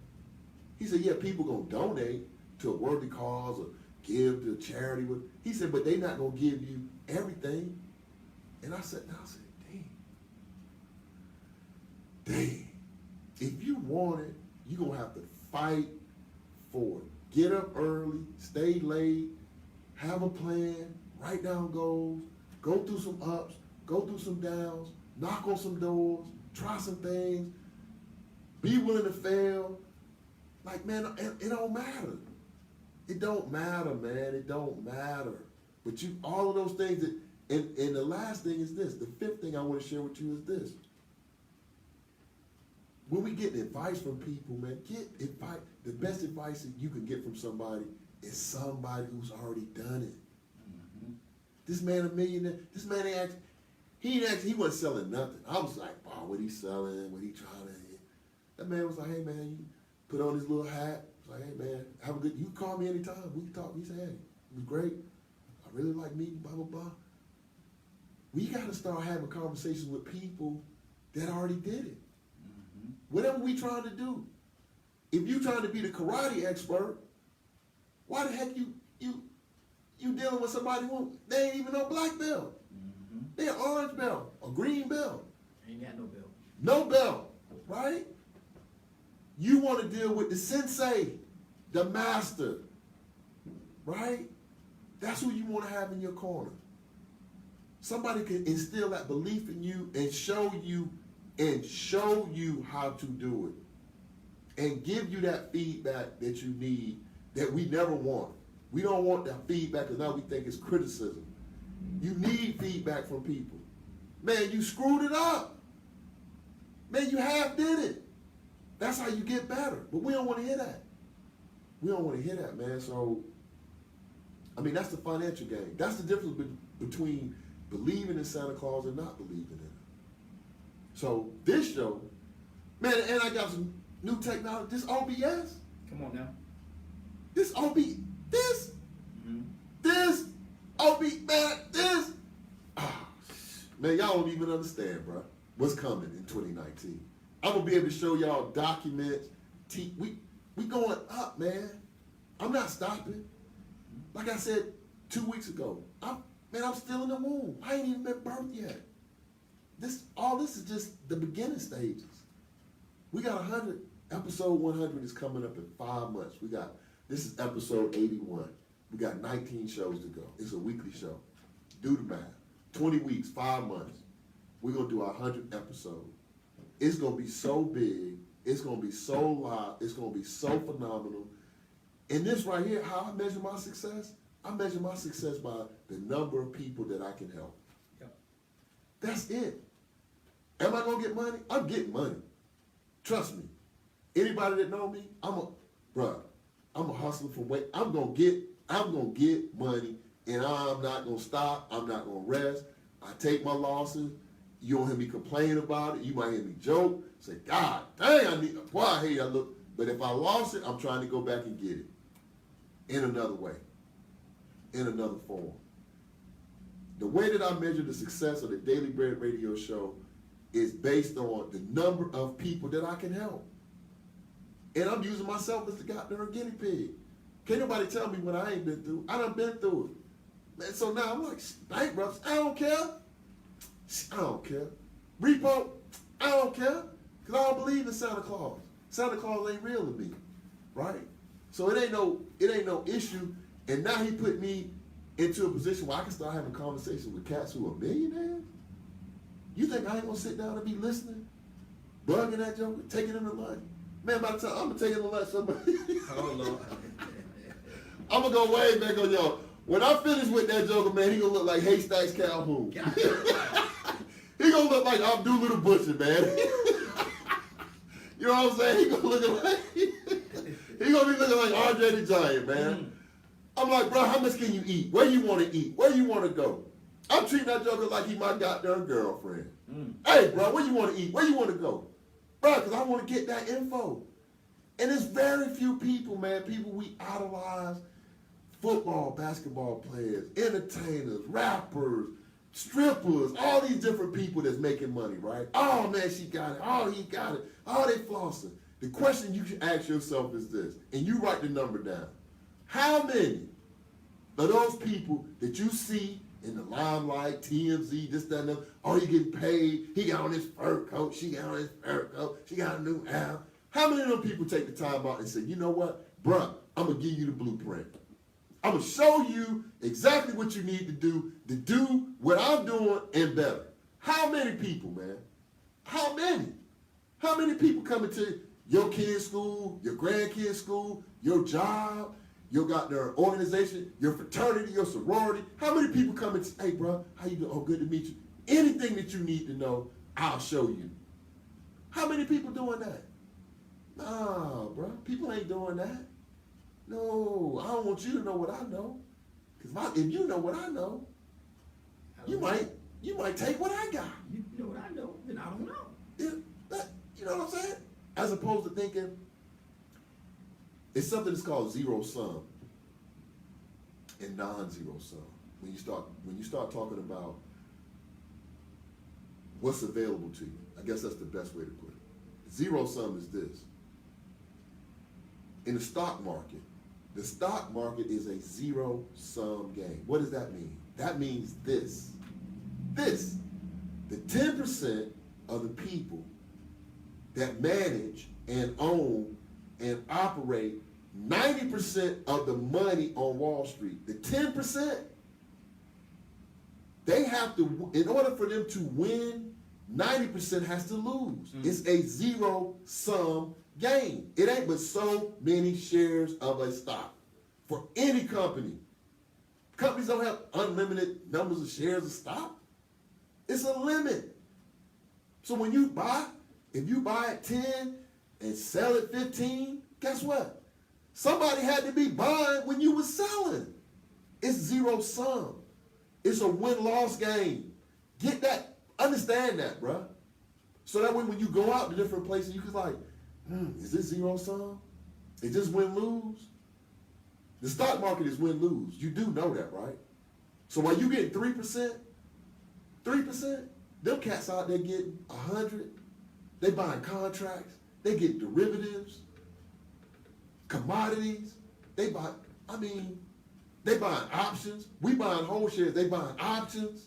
He said, yeah, people going to donate to a worthy cause or give to charity. He said, but they not going to give you everything. And I said, dang, if you want it, you're going to have to fight for it. Get up early, stay late, have a plan, write down goals, go through some ups, go through some downs, knock on some doors, try some things, be willing to fail. Like, man, it don't matter. It don't matter, man. It don't matter. But all of those things and the last thing is this. The fifth thing I want to share with you is this. When we get advice from people, man, get advice. The best advice that you can get from somebody is somebody who's already done it. Mm-hmm. This man a millionaire. This man he wasn't selling nothing. I was like, wow, what he selling? What he trying to hit? That man was like, hey man, you put on his little hat. Like, hey man, have a good. You call me anytime. We can talk. He said, hey, it was great. I really like meeting. Blah blah blah. We got to start having conversations with people that already did it. Mm-hmm. Whatever we trying to do. If you trying to be the karate expert, why the heck you dealing with somebody who they ain't even no black belt? Mm-hmm. They an orange belt, a green belt. Ain't got no belt. No belt, right? You want to deal with the sensei, the master, right? That's who you want to have in your corner. Somebody can instill that belief in you and show you how to do it and give you that feedback that you need that we never want. We don't want that feedback because now we think it's criticism. You need feedback from people. Man, you screwed it up. Man, you half did it. That's how you get better. But we don't want to hear that. We don't want to hear that, man. So, I mean, that's the financial game. That's the difference between believing in Santa Claus and not believing in it. So, this show, man, and I got some new technology. This OBS. Come on now. This OB, this, mm-hmm. This, OB, man, this. Oh, man, y'all don't even understand, bro, what's coming in 2019. I'm going to be able to show y'all documents. We going up, man. I'm not stopping. Like I said 2 weeks ago, I'm still in the womb. I ain't even been birthed yet. All this is just the beginning stages. We got 100. Episode 100 is coming up in 5 months. This is episode 81. We got 19 shows to go. It's a weekly show. Do the math. 20 weeks, 5 months. We're going to do 100 episodes. It's going to be so big. It's going to be so loud. It's going to be so phenomenal. And this right here, how I measure my success, I measure my success by the number of people that I can help. Yep. That's it. Am I going to get money? I'm getting money. Trust me. Anybody that know me, I'm a hustler for weight. I'm gonna get money, and I'm not gonna stop. I'm not gonna rest. I take my losses. You don't hear me complain about it. You might hear me joke, say, God dang, I hate that look. But if I lost it, I'm trying to go back and get it in another way, in another form. The way that I measure the success of the Daily Bread radio show is based on the number of people that I can help. And I'm using myself as the goddamn guinea pig. Can't nobody tell me what I ain't been through. I done been through it. Man, so now I'm like, bankrupt, I don't care. I don't care. Repo, I don't care. Because I don't believe in Santa Claus. Santa Claus ain't real to me. Right? So it ain't no issue. And now he put me into a position where I can start having conversations with cats who are millionaires. You think I ain't gonna sit down and be listening? Bugging that joker, taking him to lunch? Man, by the time I'm gonna take him to lunch, somebody. Oh Lord. I'm gonna go way back on y'all. When I finish with that joker, man, he gonna look like Haystacks Calhoun. He gonna look like Abdul Little Butcher, man. You know what I'm saying? He gonna be looking like RJ the Giant, man. I'm like, bro, how much can you eat? Where you want to eat? Where you want to go? I'm treating that joker like he my goddamn girlfriend. Hey, bro, where you want to eat? Where you want to go? Bro, because I want to get that info. And there's very few people, man, people we idolize, football, basketball players, entertainers, rappers, strippers, all these different people that's making money, right? Oh man, she got it. Oh, he got it. Oh, they flossing. The question you should ask yourself is this, and you write the number down. How many of those people that you see in the limelight, TMZ, this, that, and that, oh, he getting paid, he got on his fur coat, she got on his fur coat, she got a new album. How many of them people take the time out and say, you know what, bruh, I'm going to give you the blueprint. I'm going to show you exactly what you need to do what I'm doing and better. How many people, man? How many? How many people come into your kid's school, your grandkid's school, your job, you got their organization, your fraternity, your sorority? How many people come and say, hey, bro, how you doing? Oh, good to meet you. Anything that you need to know, I'll show you. How many people doing that? Nah, bro, people ain't doing that. No, I don't want you to know what I know. Because if you know what I know, you might take what I got. You know what I know, then I don't know. You know what I'm saying? As opposed to thinking, it's something that's called zero sum and non-zero sum. When you start talking about what's available to you, I guess that's the best way to put it. Zero sum is this. In the stock market is a zero sum game. What does that mean? That means this. The 10% of the people that manage and own and operate 90% of the money on Wall Street, the 10%, they have to, in order for them to win, 90% has to lose. It's a zero-sum game. It ain't but so many shares of a stock for any company. Companies don't have unlimited numbers of shares of stock. It's a limit. So when you buy, if you buy at 10 and sell at 15, guess what? Somebody had to be buying when you were selling. It's zero sum. It's a win-loss game. Get that, understand that, bruh. So that way when you go out to different places, you can like, is this zero sum? Is this win-lose? The stock market is win-lose. You do know that, right? So while you getting 3%, them cats out there getting 100. They buying contracts. They get derivatives, commodities. They buying options. We buying whole shares. They buying options,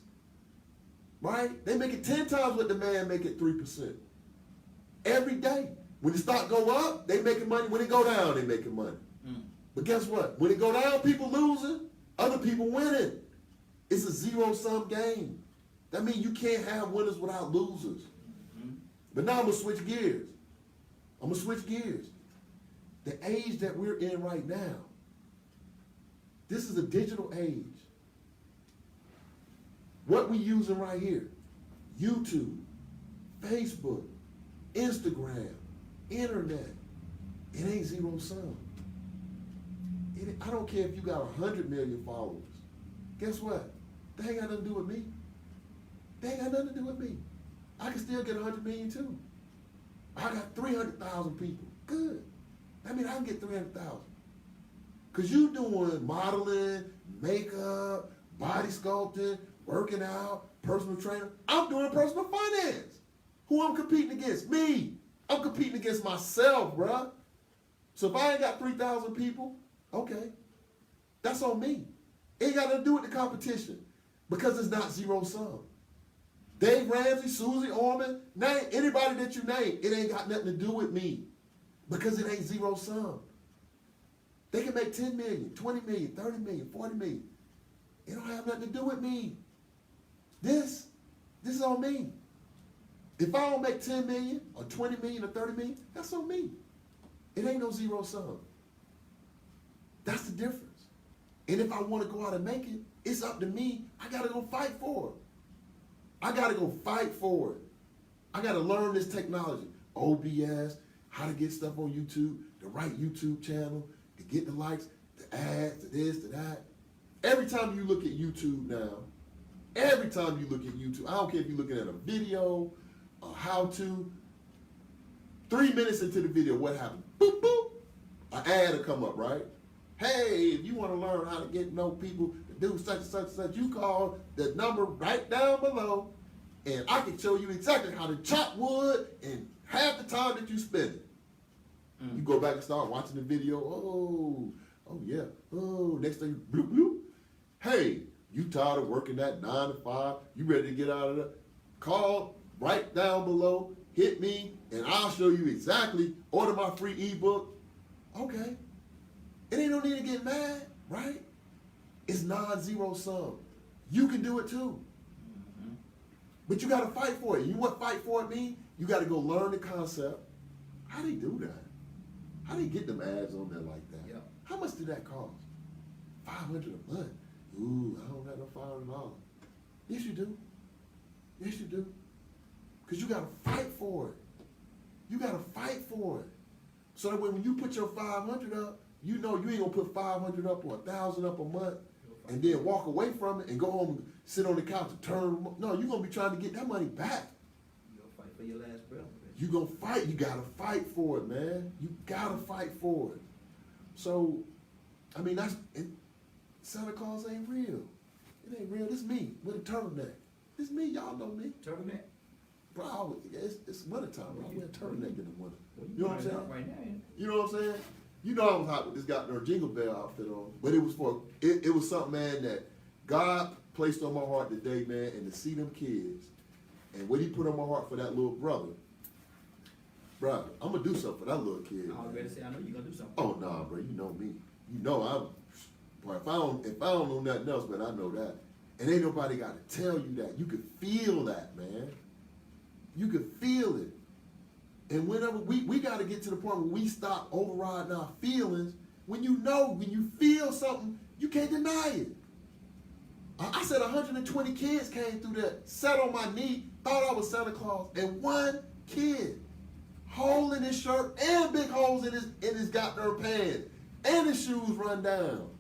right? They make it 10 times what the man make it 3%. Every day. When the stock go up, they making money. When it go down, they making money. But guess what? When it go down, people losing, other people winning. It's a zero-sum game. That means you can't have winners without losers. But now I'm going to switch gears. The age that we're in right now, this is a digital age. What we using right here, YouTube, Facebook, Instagram, internet, it ain't zero sum. I don't care if you got 100 million followers. Guess what? They ain't got nothing to do with me. I can still get 100 million too. I got 300,000 people. Good. I mean, I can get 300,000. Because you doing modeling, makeup, body sculpting, working out, personal trainer. I'm doing personal finance. Who I'm competing against? Me. I'm competing against myself, bruh. So if I ain't got 3,000 people, okay, that's on me. Ain't got nothing to do with the competition because it's not zero sum. Dave Ramsey, Susie Orman, name anybody that you name, it ain't got nothing to do with me because it ain't zero sum. They can make 10 million, 20 million, 30 million, 40 million. It don't have nothing to do with me. This is on me. If I don't make 10 million or 20 million or 30 million, that's on me. It ain't no zero sum. That's the difference. And if I want to go out and make it, it's up to me. I got to go fight for it. I got to learn this technology. OBS, how to get stuff on YouTube, the right YouTube channel, to get the likes, the ads, to this, to that. Every time you look at YouTube now, I don't care if you're looking at a video, a how-to, 3 minutes into the video, what happened? Boop, boop. An ad will come up, right? Hey, if you want to learn how to get to know people to do such and such and such, you call the number right down below, and I can show you exactly how to chop wood in half the time that you spend it. You go back and start watching the video. Oh yeah. Oh, next thing, bloop bloop. Hey, you tired of working that 9 to 5? You ready to get out of there? Call right down below. Hit me, and I'll show you exactly. Order my free ebook. Okay. It ain't no need to get mad, right? It's non-zero sum. You can do it too. But you got to fight for it. You know what fight for it mean? You got to go learn the concept. How do you do that? How do you get them ads on there like that? Yeah. How much did that cost? $500 a month. Ooh, I don't got no $500. Yes, you do. Yes, you do. Because you got to fight for it. You got to fight for it. So that when you put your 500 up, you know you ain't going to put 500 up or 1,000 up a month and then walk away from it and go home and sit on the couch and turn. No, you're going to be trying to get that money back. You're going to fight for your last breath. You going to fight. You got to fight for it, man. You got to fight for it. So, I mean, Santa Claus ain't real. It ain't real. This me with a turtleneck. This me. Y'all know me. Turtleneck? Bro, it's wintertime. I wear a turtleneck in the winter. Well, You know what I'm saying? Right now, ain't You know what I'm saying? You know I was hot with this goddamn Jingle Bell outfit on, but it was something, man, that God placed on my heart today, man, and to see them kids, and what He put on my heart for that little brother, bro, I'm gonna do something for that little kid. I was ready to say, I know you're gonna do something. Oh nah, bro, you know me. You know boy, if I don't know nothing else, man, I know that. And ain't nobody got to tell you that. You can feel that, man. You can feel it. And whenever we got to get to the point where we stop overriding our feelings. When you feel something, you can't deny it. I said 120 kids came through there, sat on my knee, thought I was Santa Claus, and one kid, hole in his shirt and big holes in his goddamn pants, and his shoes run down.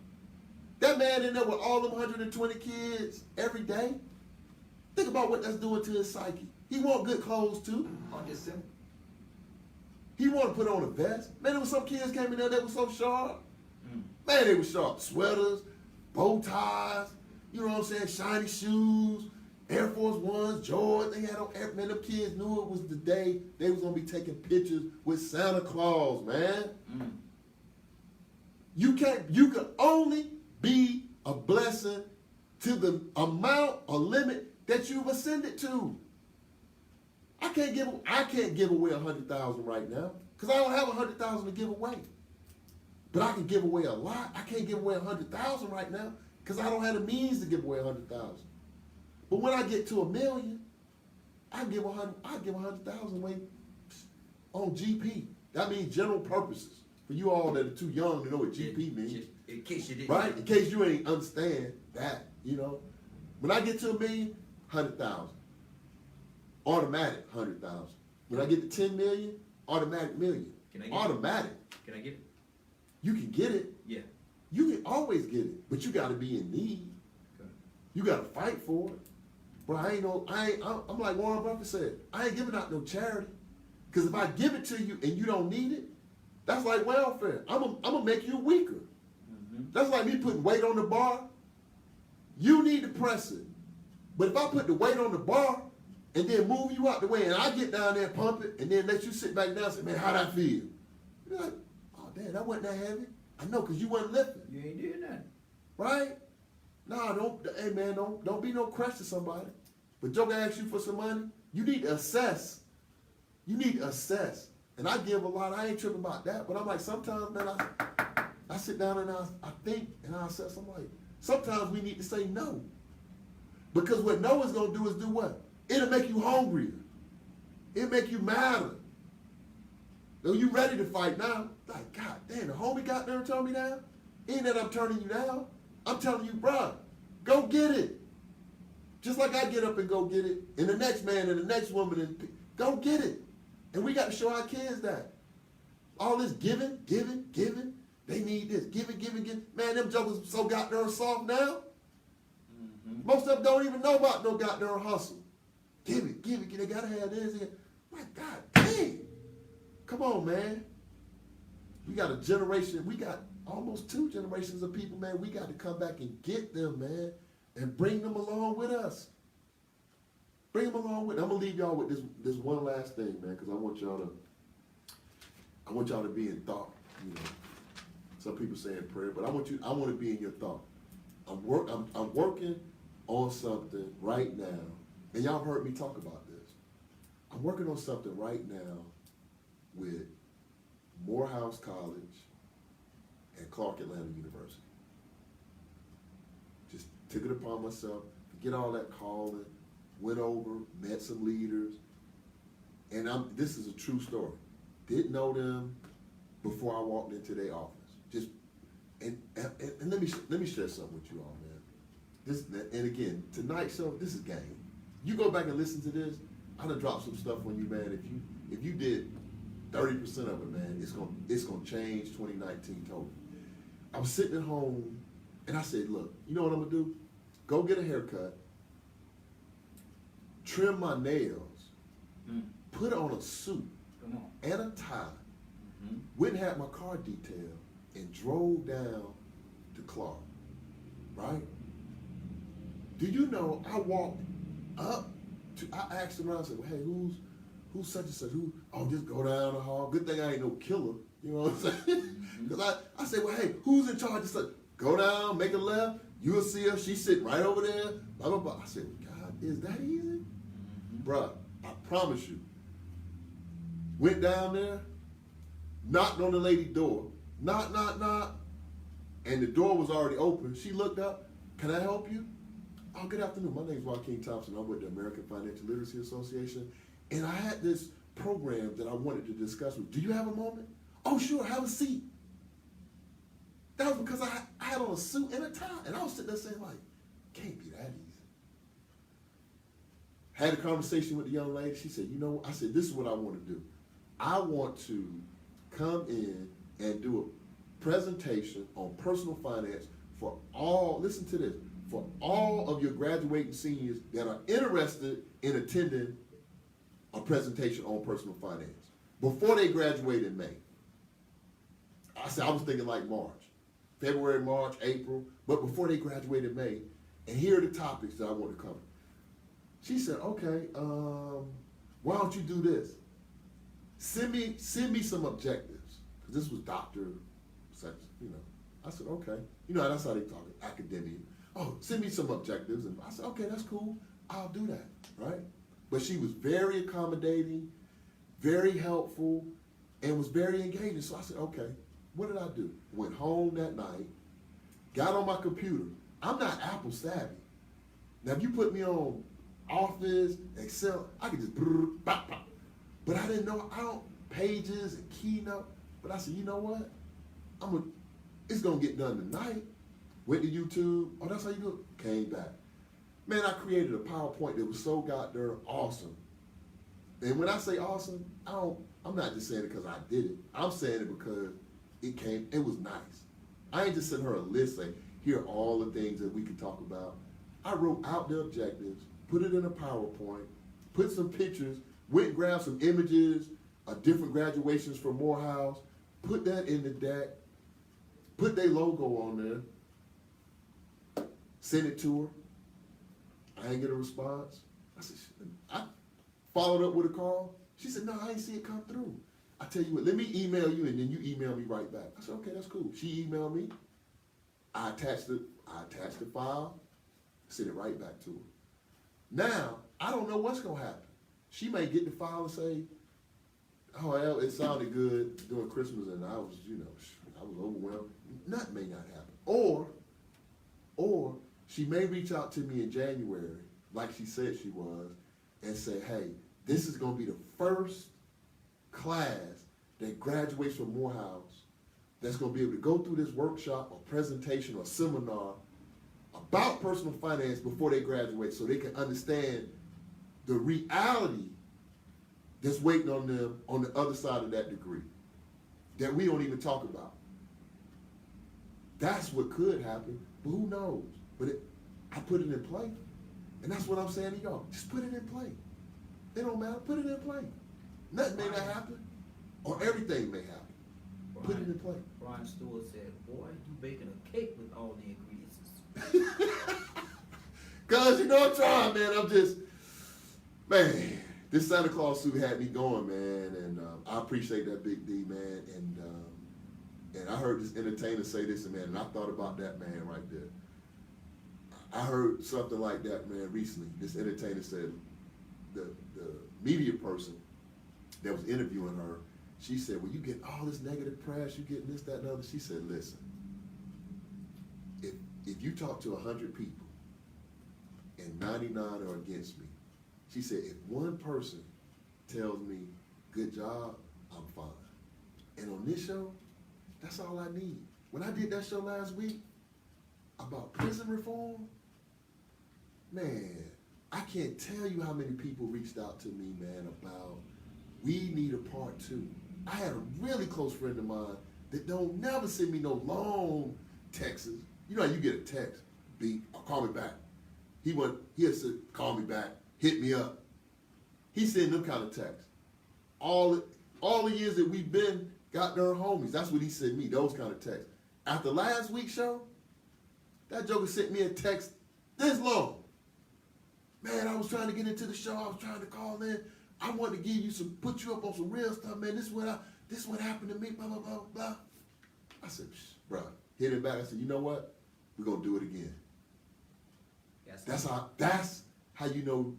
That man in there with all them 120 kids every day. Think about what that's doing to his psyche. He want good clothes too. On December. He want to put on a vest. Man, there was some kids came in there that was so sharp. Man, they were sharp. Sweaters, bow ties, you know what I'm saying, shiny shoes, Air Force Ones, Jordans. They had on, man, them kids knew it was the day they was going to be taking pictures with Santa Claus, man. You can only be a blessing to the amount or limit that you've ascended to. I can't give away 100,000 right now because I don't have 100,000 to give away. But I can give away a lot. I can't give away 100,000 right now because I don't have the means to give away 100,000. But when I get to 1 million, I give 100,000 away on GP. That means general purposes. For you all that are too young to know what GP means. In case you didn't. Right? In case you ain't understand that, you know. When I get to 1 million, 100,000. Automatic 100,000. When I get to 10 million, automatic million. Can I get automatic. Can I get it? You can get it. Yeah. You can always get it, but you got to be in need. Okay. You got to fight for it. Bro, I'm like Warren Buffett said, I ain't giving out no charity. Because if I give it to you and you don't need it, that's like welfare. I'm gonna make you weaker. That's like me putting weight on the bar. You need to press it. But if I put the weight on the bar and then move you out the way and I get down there and pump it and then let you sit back down and say, man, how'd I feel? You're like, oh, damn, that wasn't that heavy. I know, because you wasn't lifting. You ain't doing nothing. Right? No, hey man, don't be no crush to somebody. But Joker asks you for some money, you need to assess. You need to assess. And I give a lot, I ain't tripping about that, but I'm like, sometimes, man, I sit down and I think and I assess, I'm like, sometimes we need to say no. Because what no is going to do is do what? It'll make you hungrier. It'll make you madder. So you ready to fight now? Like, God damn, the homie got there and turned me down? Ain't that I'm turning you down. I'm telling you, bruh, go get it. Just like I get up and go get it, and the next man and the next woman, and go get it. And we got to show our kids that. All this giving, they need this, giving. Man, them jokers so goddamn soft now. Most of them don't even know about no goddamn hustle. Give it, they got to have this. My God, dang. Come on, man. We got a generation, we got almost 2 generations of people, man. We got to come back and get them, man, and bring them along with us. Bring them along with. I'm gonna leave y'all with this one last thing, man, because I want y'all to be in thought. You know, some people say in prayer, but I want to be in your thought. I'm working on something right now, and y'all have heard me talk about this. I'm working on something right now with Morehouse College and Clark Atlanta University. Just took it upon myself, forget all that calling, went over, met some leaders, and this is a true story. Didn't know them before I walked into their office. And let me share something with you all, man. And again, tonight's show, this is game. You go back and listen to this, I'm gonna drop some stuff on you, man. If you did 30% of it, man, it's gonna change 2019 total. I was sitting at home and I said, look, you know what I'm gonna do? Go get a haircut, trim my nails, put on a suit and a tie, went and had my car detailed, and drove down to Clark, right? Do you know, I walked up to, I asked around, I said, well, hey, who's such and such? Just go down the hall. Good thing I ain't no killer, you know what I'm saying? Because I said, well, hey, who's in charge of such? Go down, make a left, you'll see her, she's sitting right over there, blah, blah, blah. I said, God, is that easy? Bruh, I promise you. Went down there, knocked on the lady's door, knock, knock, knock, and the door was already open. She looked up, can I help you? Oh, good afternoon, my name's Joaquin Thompson. I'm with the American Financial Literacy Association, and I had this program that I wanted to discuss with you. Do you have a moment? Oh, sure, have a seat. That was because I had on a suit and a tie, and I was sitting there saying, like, can't be that easy. Had a conversation with the young lady. She said, you know, I said, this is what I want to do. I want to come in and do a presentation on personal finance for all, listen to this, for all of your graduating seniors that are interested in attending a presentation on personal finance before they graduate in May. I said, I was thinking like March, February, March, April, but before they graduate in May, and here are the topics that I want to cover. She said, okay, why don't you do this? Send me some objectives. Because this was Dr. Such, you know. I said, okay. You know, that's how they talk, academia. Oh, send me some objectives. And I said, okay, that's cool. I'll do that, right? But she was very accommodating, very helpful, and was very engaging. So I said, okay, what did I do? Went home that night, got on my computer. I'm not Apple savvy. Now, if you put me on Office, Excel, I could just bop, bop. But I didn't know, pages and Keynote. But I said, you know what? It's gonna get done tonight. Went to YouTube. Oh, that's how you do it? Came back. Man, I created a PowerPoint that was so goddamn awesome. And when I say awesome, I'm not just saying it because I did it. I'm saying it because it was nice. I ain't just sent her a list saying, here are all the things that we can talk about. I wrote out the objectives, put it in a PowerPoint, put some pictures, went and grabbed some images of different graduations from Morehouse, put that in the deck, put their logo on there, sent it to her. I didn't get a response. I followed up with a call. She said, no, I didn't see it come through. I tell you what, let me email you and then you email me right back. I said, okay, that's cool. She emailed me. I attached the file, sent it right back to her. Now, I don't know what's gonna happen. She may get the file and say, oh, well, it sounded good during Christmas and I was overwhelmed. Nothing may not happen. Or she may reach out to me in January, like she said she was, and say, hey, this is gonna be the first class that graduates from Morehouse that's gonna be able to go through this workshop or presentation or seminar about personal finance before they graduate so they can understand the reality that's waiting on them on the other side of that degree that we don't even talk about. That's what could happen, but who knows? But I put it in play. And that's what I'm saying to y'all. Just put it in play. It don't matter. Put it in play. Nothing may not happen, or everything may happen. Put it in play. Brian Stewart said, "Boy, you baking a cake with all the ingredients." Cause you know I'm trying, man. I'm just, man. This Santa Claus suit had me going, man, and I appreciate that, Big D, man. And I heard this entertainer say this, man, and I thought about that man right there. I heard something like that, man, recently. This entertainer said, the media person that was interviewing her, she said, "Well, you get all this negative press, you get this, that, and other." She said, "Listen, if you talk to 100 people and 99 are against me," she said, "if one person tells me, 'Good job,' I'm fine." And on this show, that's all I need. When I did that show last week about prison reform, man, I can't tell you how many people reached out to me, man, about we need a part 2. I had a really close friend of mine that don't never send me no long texts. You know how you get a text, beep, or call me back. He'll say, "Call me back, hit me up." He sent them kind of texts. All the years that we've been goddamn homies, that's what he sent me, those kind of texts. After last week's show, that joker sent me a text this long. "Man, I was trying to get into the show. I was trying to call in. I wanted to give you put you up on some real stuff, man. This is what happened to me, blah, blah, blah, blah." I said, "Bro," hit it back. I said, "You know what? We're going to do it again." That's how you know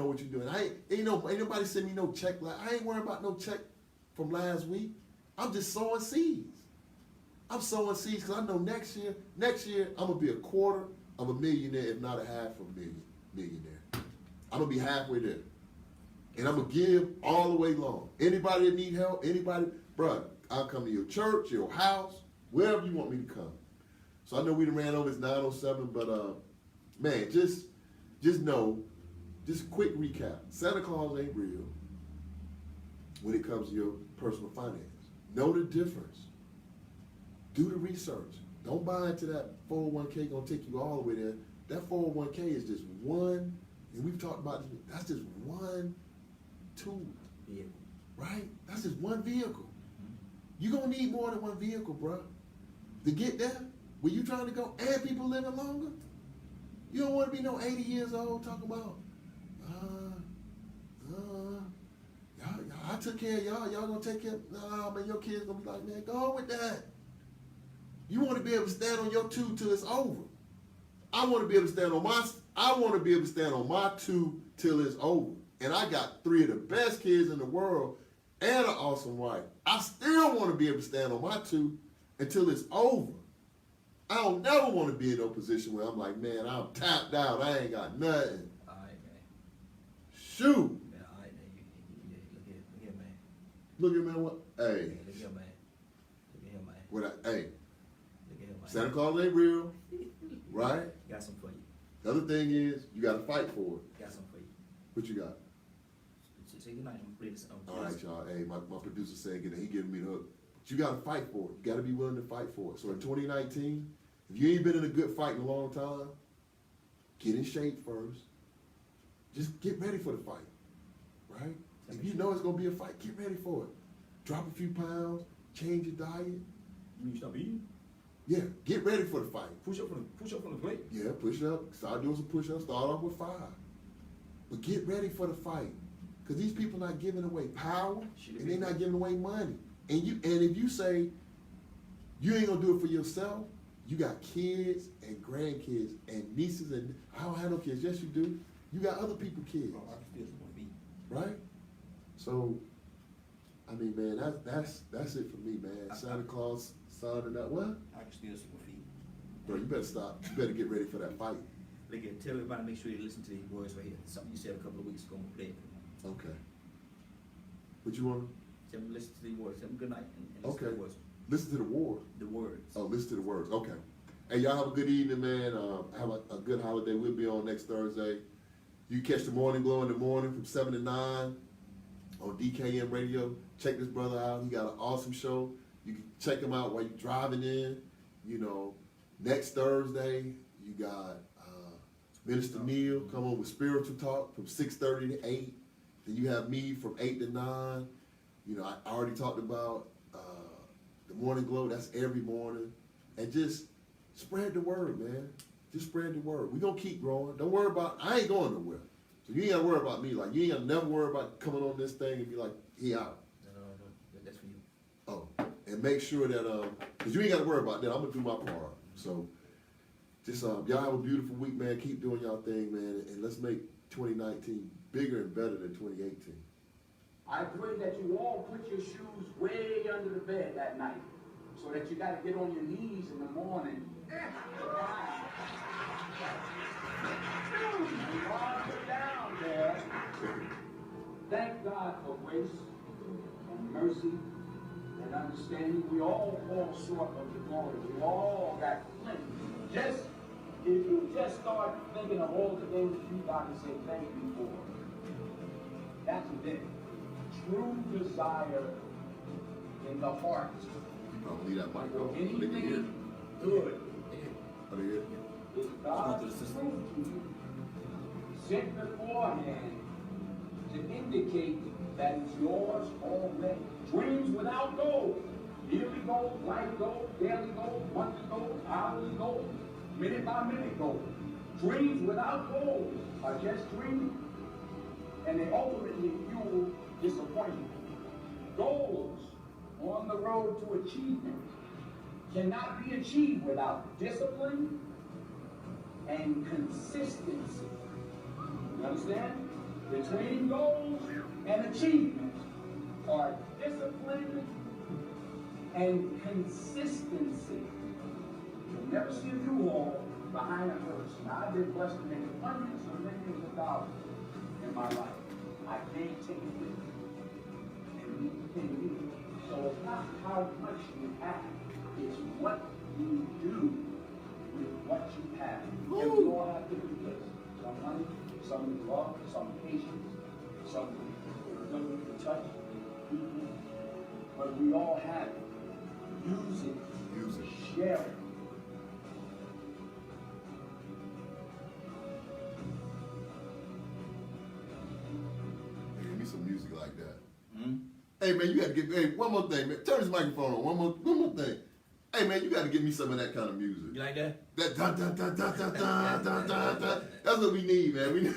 what you're doing. Ain't nobody send me no check. I ain't worried about no check from last week. I'm just sowing seeds. I'm sowing seeds because I know next year I'm going to be a quarter of a millionaire, if not a half of a millionaire. I'm going to be halfway there. And I'm going to give all the way long. Anybody that need help, bruh, I'll come to your church, your house, wherever you want me to come. So I know we done ran over this 9:07, but man, just know, just a quick recap. Santa Claus ain't real when it comes to your personal finance. Know the difference. Do the research. Don't buy into that 401k gonna take you all the way there. That 401k is just one, and we've talked about this, that's just one tool, right? That's just one vehicle. You're gonna need more than one vehicle, bro. To get there, where you trying to go, and people living longer. You don't want to be no 80 years old talking about, I took care of y'all gonna take care. Nah, man, your kids gonna be like, man, go on with that. You want to be able to stand on your 2 till it's over. I want to be able to stand on my 2 till it's over. And I got 3 of the best kids in the world and an awesome wife. I still want to be able to stand on my 2 until it's over. I don't never want to be in no position where I'm like, man, I'm tapped out. I ain't got nothing. All right, man. Shoot. Man, all right, man. Look here, man. Look at man, what? Hey. Look here, man. Look at him, man. Hey. Look at him, man. Santa Claus ain't real, right? Got some for you. The other thing is, you got to fight for it. Got some for you. What you got? Say good night. I'm gonna play this. All right, y'all. Hey, my producer said he giving me the hook. But you got to fight for it. You got to be willing to fight for it. So in 2019, if you ain't been in a good fight in a long time, get in shape first. Just get ready for the fight, right? If you know it's going to be a fight, get ready for it. Drop a few pounds, change your diet. You stop eating. Yeah, get ready for the fight. Push up from the plate. Yeah, push up. Start doing some push-ups. Start off with 5. But get ready for the fight. Because these people not giving away power, and they're not giving away money. And if you say you ain't going to do it for yourself, you got kids and grandkids and nieces and I don't have no kids. Yes, you do. You got other people kids, right? So, I mean, man, that's it for me, man. Santa Claus signing up. What? I can still see my feet. Bro, you better stop. You better get ready for that fight. Look at, tell everybody, make sure you listen to these words right here. Something you said a couple of weeks ago. Play it. Okay. What you want? Tell them to listen to these words. Tell them good night and listen to Okay. the words. Listen to the word. The words. Oh, listen to the words. Okay. Hey, y'all have a good evening, man. Have a good holiday. We'll be on next Thursday. You catch the Morning Glow in the morning from 7 to 9 on DKM Radio. Check this brother out. He got an awesome show. You can check him out while you're driving in. You know, next Thursday, you got Minister Neil come on with Spiritual Talk from 6:30 to 8. Then you have me from 8 to 9. You know, I already talked about the Morning Glow, that's every morning. And just spread the word, man. Just spread the word. We're going to keep growing. Don't worry about, I ain't going nowhere. So you ain't got to worry about me. Like, you ain't got to never worry about coming on this thing and be like, he out. No, that's for you. Oh, and make sure that, because you ain't got to worry about that. I'm going to do my part. So, just, y'all have a beautiful week, man. Keep doing y'all thing, man. And let's make 2019 bigger and better than 2018. I pray that you all put your shoes way under the bed that night so that you got to get on your knees in the morning. Down there. Thank God for grace and mercy and understanding. We all fall short of the glory. We all got plenty. Just if you just start thinking of all the things you got to say thank you for, that's a bit. True desire in the heart. I'll leave that mic off. Anything good Are they here? is God's truth to you, sent beforehand to indicate that it's yours already. Dreams without goal, yearly goal, life goal, daily goal, monthly goal, hourly goal, minute by minute goal. Dreams without goals are just dreams, and they ultimately fuel disappointment. Goals on the road to achievement cannot be achieved without discipline and consistency. You understand? Between goals and achievements are discipline and consistency. You'll never see a U-Haul behind a hearse. Now, I've been blessed to make hundreds of millions of dollars in my life. I can't take it with me. And you. So it's not how much you have, it's what you do with what you have. And we all have different gifts. Some money, some love, some patience, some ability to touch people. But we all have it. Use it. Use it. Share it. Hey, give me some music like that. Hmm? Hey, man, you got to get, hey, one more thing, man. Turn this microphone on. One more thing. Hey, man, you got to give me some of that kind of music. You like that? That dun dun dun dun dun dun dun dun dun. That's what we need, man. We need,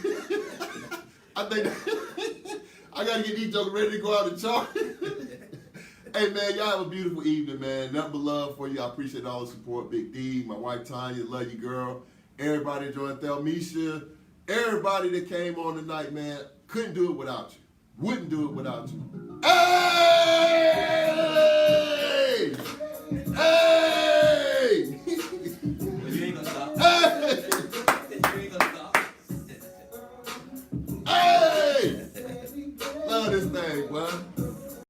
I think that, I got to get these jokers ready to go out and chart. Hey, man, y'all have a beautiful evening, man. Nothing but love for you. I appreciate all the support. Big D, my wife Tanya, love you, girl. Everybody enjoying Thelmisha. Everybody that came on tonight, man, couldn't do it without you. Wouldn't do it without you. Hey!